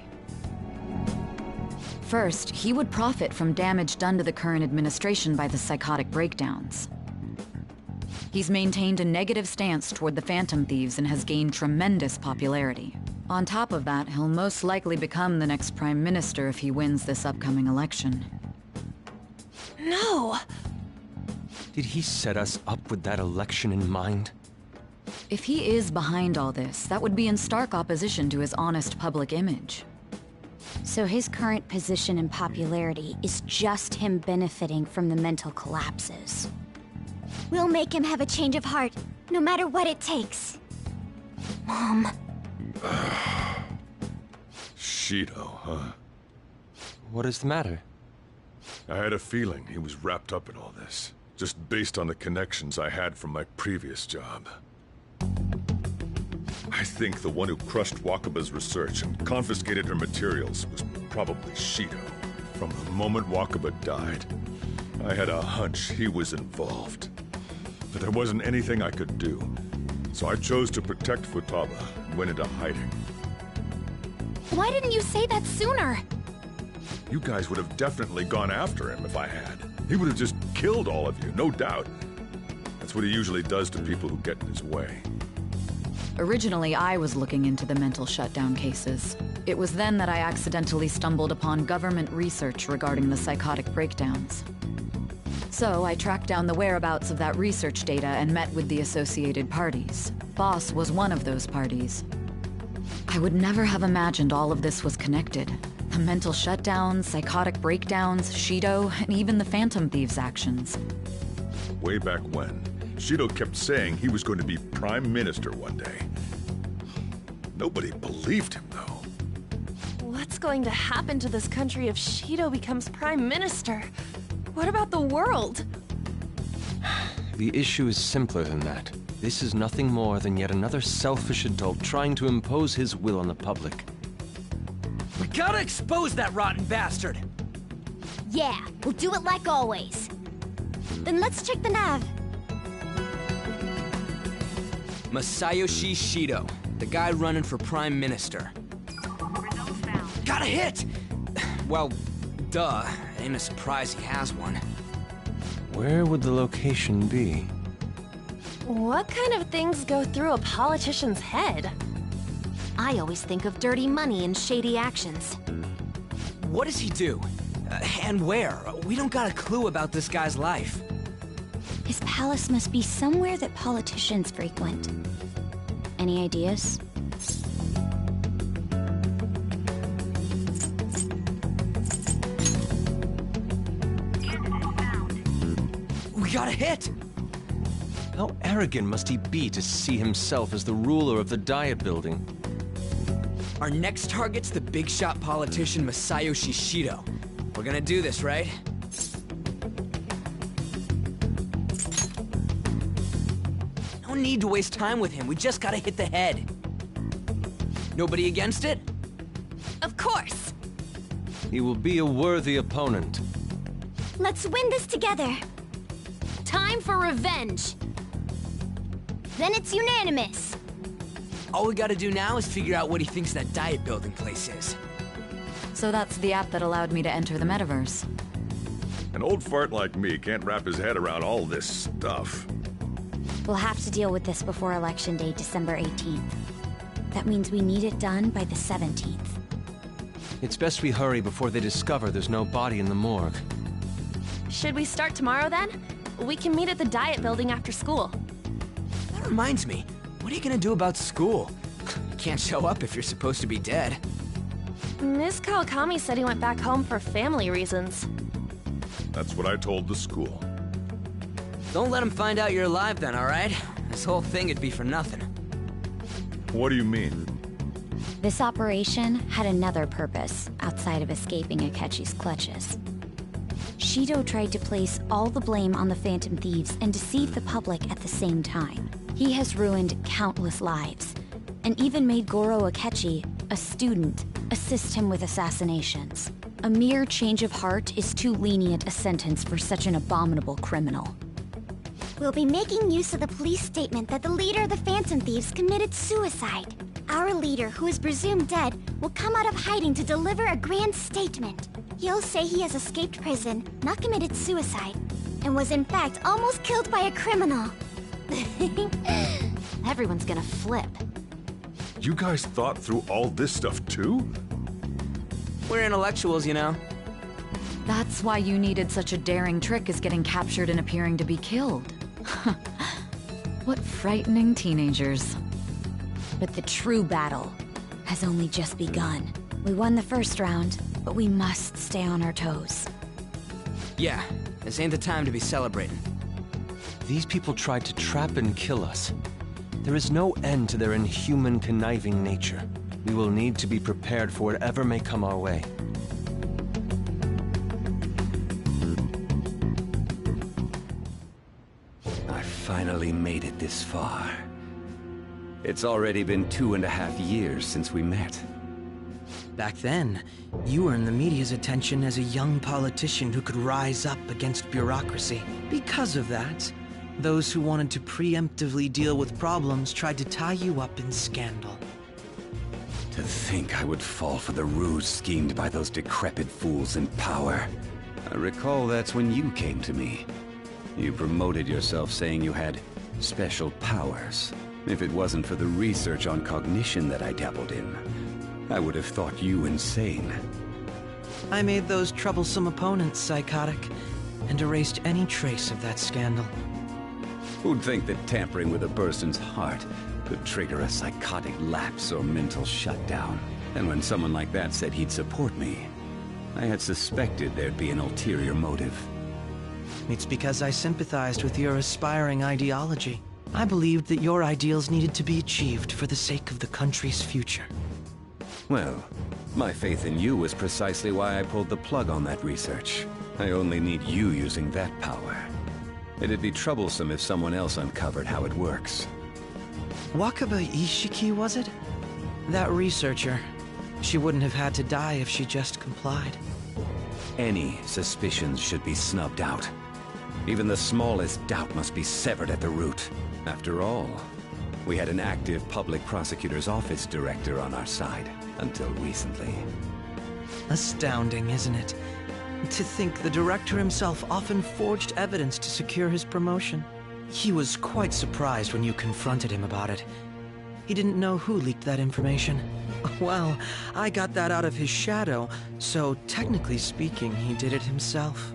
First, he would profit from damage done to the current administration by the psychotic breakdowns. He's maintained a negative stance toward the Phantom Thieves and has gained tremendous popularity. On top of that, he'll most likely become the next Prime Minister if he wins this upcoming election. No! Did he set us up with that election in mind? If he is behind all this, that would be in stark opposition to his honest public image. So his current position and popularity is just him benefiting from the mental collapses. We'll make him have a change of heart, no matter what it takes. Mom. Shido, huh? What is the matter? I had a feeling he was wrapped up in all this, just based on the connections I had from my previous job. I think the one who crushed Wakaba's research and confiscated her materials was probably Shido. From the moment Wakaba died, I had a hunch he was involved. But there wasn't anything I could do, so I chose to protect Futaba and went into hiding. Why didn't you say that sooner? You guys would have definitely gone after him if I had. He would have just killed all of you, no doubt. That's what he usually does to people who get in his way. Originally, I was looking into the mental shutdown cases. It was then that I accidentally stumbled upon government research regarding the psychotic breakdowns. So I tracked down the whereabouts of that research data and met with the associated parties. Boss was one of those parties. I would never have imagined all of this was connected. The mental shutdowns, psychotic breakdowns, Shido, and even the Phantom Thieves' actions. Way back when, Shido kept saying he was going to be Prime Minister one day. Nobody believed him, though. What's going to happen to this country if Shido becomes Prime Minister? What about the world? The issue is simpler than that. This is nothing more than yet another selfish adult trying to impose his will on the public. We gotta expose that rotten bastard! Yeah, we'll do it like always. Then let's check the nav. Masayoshi Shido, the guy running for Prime Minister. Got a hit! Well, duh. Ain't a surprise he has one. Where would the location be? What kind of things go through a politician's head? I always think of dirty money and shady actions. What does he do? And where? We don't got a clue about this guy's life. His palace must be somewhere that politicians frequent. Any ideas? We got a hit! How arrogant must he be to see himself as the ruler of the Diet Building? Our next target's the big shot politician Masayoshi Shido. We're gonna do this, right? No need to waste time with him. We just gotta hit the head. Nobody against it? Of course. He will be a worthy opponent. Let's win this together. Time for revenge. Then it's unanimous. All we gotta do now is figure out what he thinks that Diet Building place is. So that's the app that allowed me to enter the metaverse. An old fart like me can't wrap his head around all this stuff. We'll have to deal with this before Election Day, December 18th. That means we need it done by the 17th. It's best we hurry before they discover there's no body in the morgue. Should we start tomorrow then? We can meet at the Diet Building after school. That reminds me, what are you gonna do about school? You can't show up if you're supposed to be dead. Ms. Kawakami said he went back home for family reasons. That's what I told the school. Don't let him find out you're alive then, alright? This whole thing would be for nothing. What do you mean? This operation had another purpose outside of escaping Akechi's clutches. Shido tried to place all the blame on the Phantom Thieves and deceive the public at the same time. He has ruined countless lives, and even made Goro Akechi, a student, assist him with assassinations. A mere change of heart is too lenient a sentence for such an abominable criminal. We'll be making use of the police statement that the leader of the Phantom Thieves committed suicide. Our leader, who is presumed dead, will come out of hiding to deliver a grand statement. He'll say he has escaped prison, not committed suicide, and was in fact almost killed by a criminal. Everyone's gonna flip. You guys thought through all this stuff too? We're intellectuals, you know. That's why you needed such a daring trick as getting captured and appearing to be killed. What frightening teenagers. But the true battle has only just begun. We won the first round, but we must stay on our toes. Yeah, this ain't the time to be celebrating. These people tried to trap and kill us. There is no end to their inhuman, conniving nature. We will need to be prepared for whatever may come our way. I finally made it this far. It's already been 2.5 years since we met. Back then, you earned the media's attention as a young politician who could rise up against bureaucracy. Because of that, those who wanted to preemptively deal with problems tried to tie you up in scandal. To think I would fall for the ruse schemed by those decrepit fools in power. I recall that's when you came to me. You promoted yourself saying you had special powers. If it wasn't for the research on cognition that I dabbled in, I would have thought you insane. I made those troublesome opponents psychotic, and erased any trace of that scandal. Who'd think that tampering with a person's heart could trigger a psychotic lapse or mental shutdown? And when someone like that said he'd support me, I had suspected there'd be an ulterior motive. It's because I sympathized with your aspiring ideology. I believed that your ideals needed to be achieved for the sake of the country's future. Well, my faith in you was precisely why I pulled the plug on that research. I only need you using that power. It'd be troublesome if someone else uncovered how it works. Wakaba Ishiki, was it? That researcher. She wouldn't have had to die if she just complied. Any suspicions should be snubbed out. Even the smallest doubt must be severed at the root. After all, we had an active public prosecutor's office director on our side, until recently. Astounding, isn't it? To think the director himself often forged evidence to secure his promotion. He was quite surprised when you confronted him about it. He didn't know who leaked that information. Well, I got that out of his shadow, so technically speaking, he did it himself.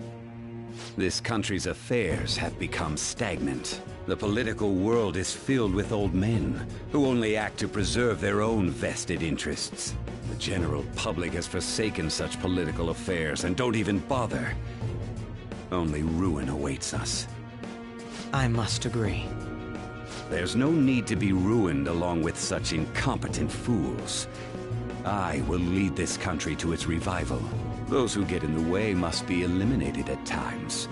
This country's affairs have become stagnant. The political world is filled with old men who only act to preserve their own vested interests. The general public has forsaken such political affairs and don't even bother. Only ruin awaits us. I must agree. There's no need to be ruined along with such incompetent fools. I will lead this country to its revival. Those who get in the way must be eliminated at times.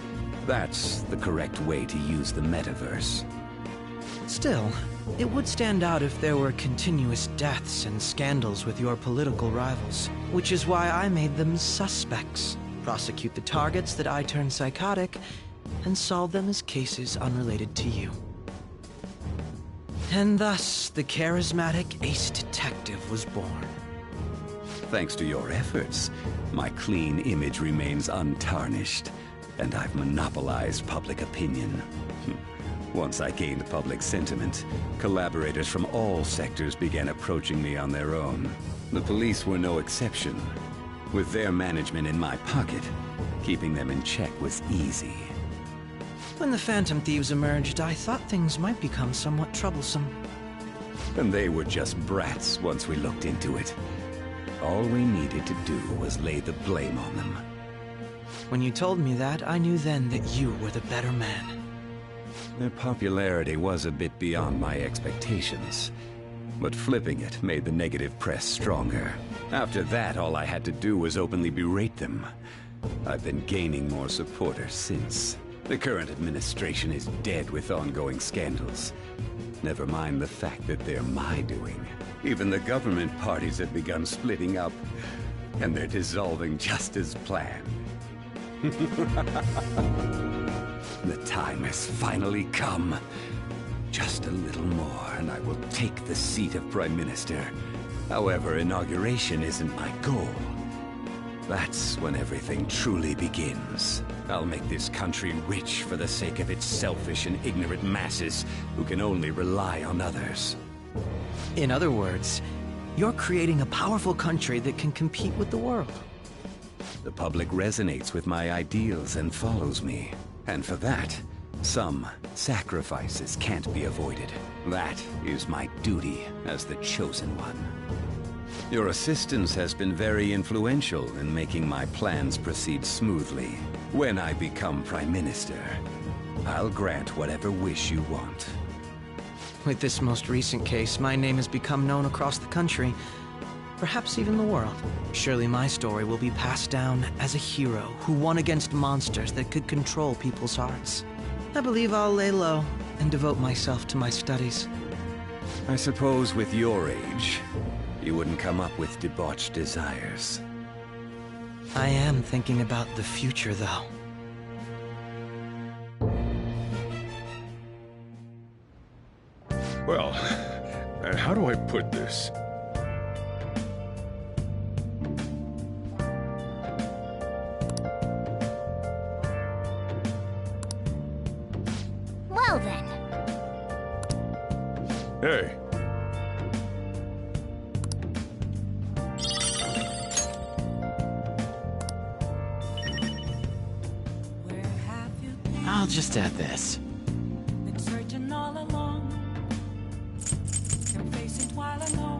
That's the correct way to use the metaverse. Still, it would stand out if there were continuous deaths and scandals with your political rivals, which is why I made them suspects. Prosecute the targets that I turn psychotic, and solve them as cases unrelated to you. And thus, the charismatic ace detective was born. Thanks to your efforts, my clean image remains untarnished, and I've monopolized public opinion. Once I gained public sentiment, collaborators from all sectors began approaching me on their own. The police were no exception. With their management in my pocket, keeping them in check was easy. When the Phantom Thieves emerged, I thought things might become somewhat troublesome. And they were just brats once we looked into it. All we needed to do was lay the blame on them. When you told me that, I knew then that you were the better man. Their popularity was a bit beyond my expectations, but flipping it made the negative press stronger. After that, all I had to do was openly berate them. I've been gaining more supporters since. The current administration is dead with ongoing scandals. Never mind the fact that they're my doing. Even the government parties have begun splitting up, and they're dissolving just as planned. The time has finally come. Just a little more, and I will take the seat of Prime Minister. However, inauguration isn't my goal. That's when everything truly begins. I'll make this country rich for the sake of its selfish and ignorant masses who can only rely on others. In other words, you're creating a powerful country that can compete with the world. The public resonates with my ideals and follows me. And for that, some sacrifices can't be avoided. That is my duty as the chosen one. Your assistance has been very influential in making my plans proceed smoothly. When I become Prime Minister, I'll grant whatever wish you want. With this most recent case, my name has become known across the country, perhaps even the world. Surely my story will be passed down as a hero who won against monsters that could control people's hearts. I believe I'll lay low and devote myself to my studies. I suppose with your age, you wouldn't come up with debauched desires. I am thinking about the future, though. Well, how do I put this? Well then. Hey. I'll just add this. Been searching all along, confessing while alone.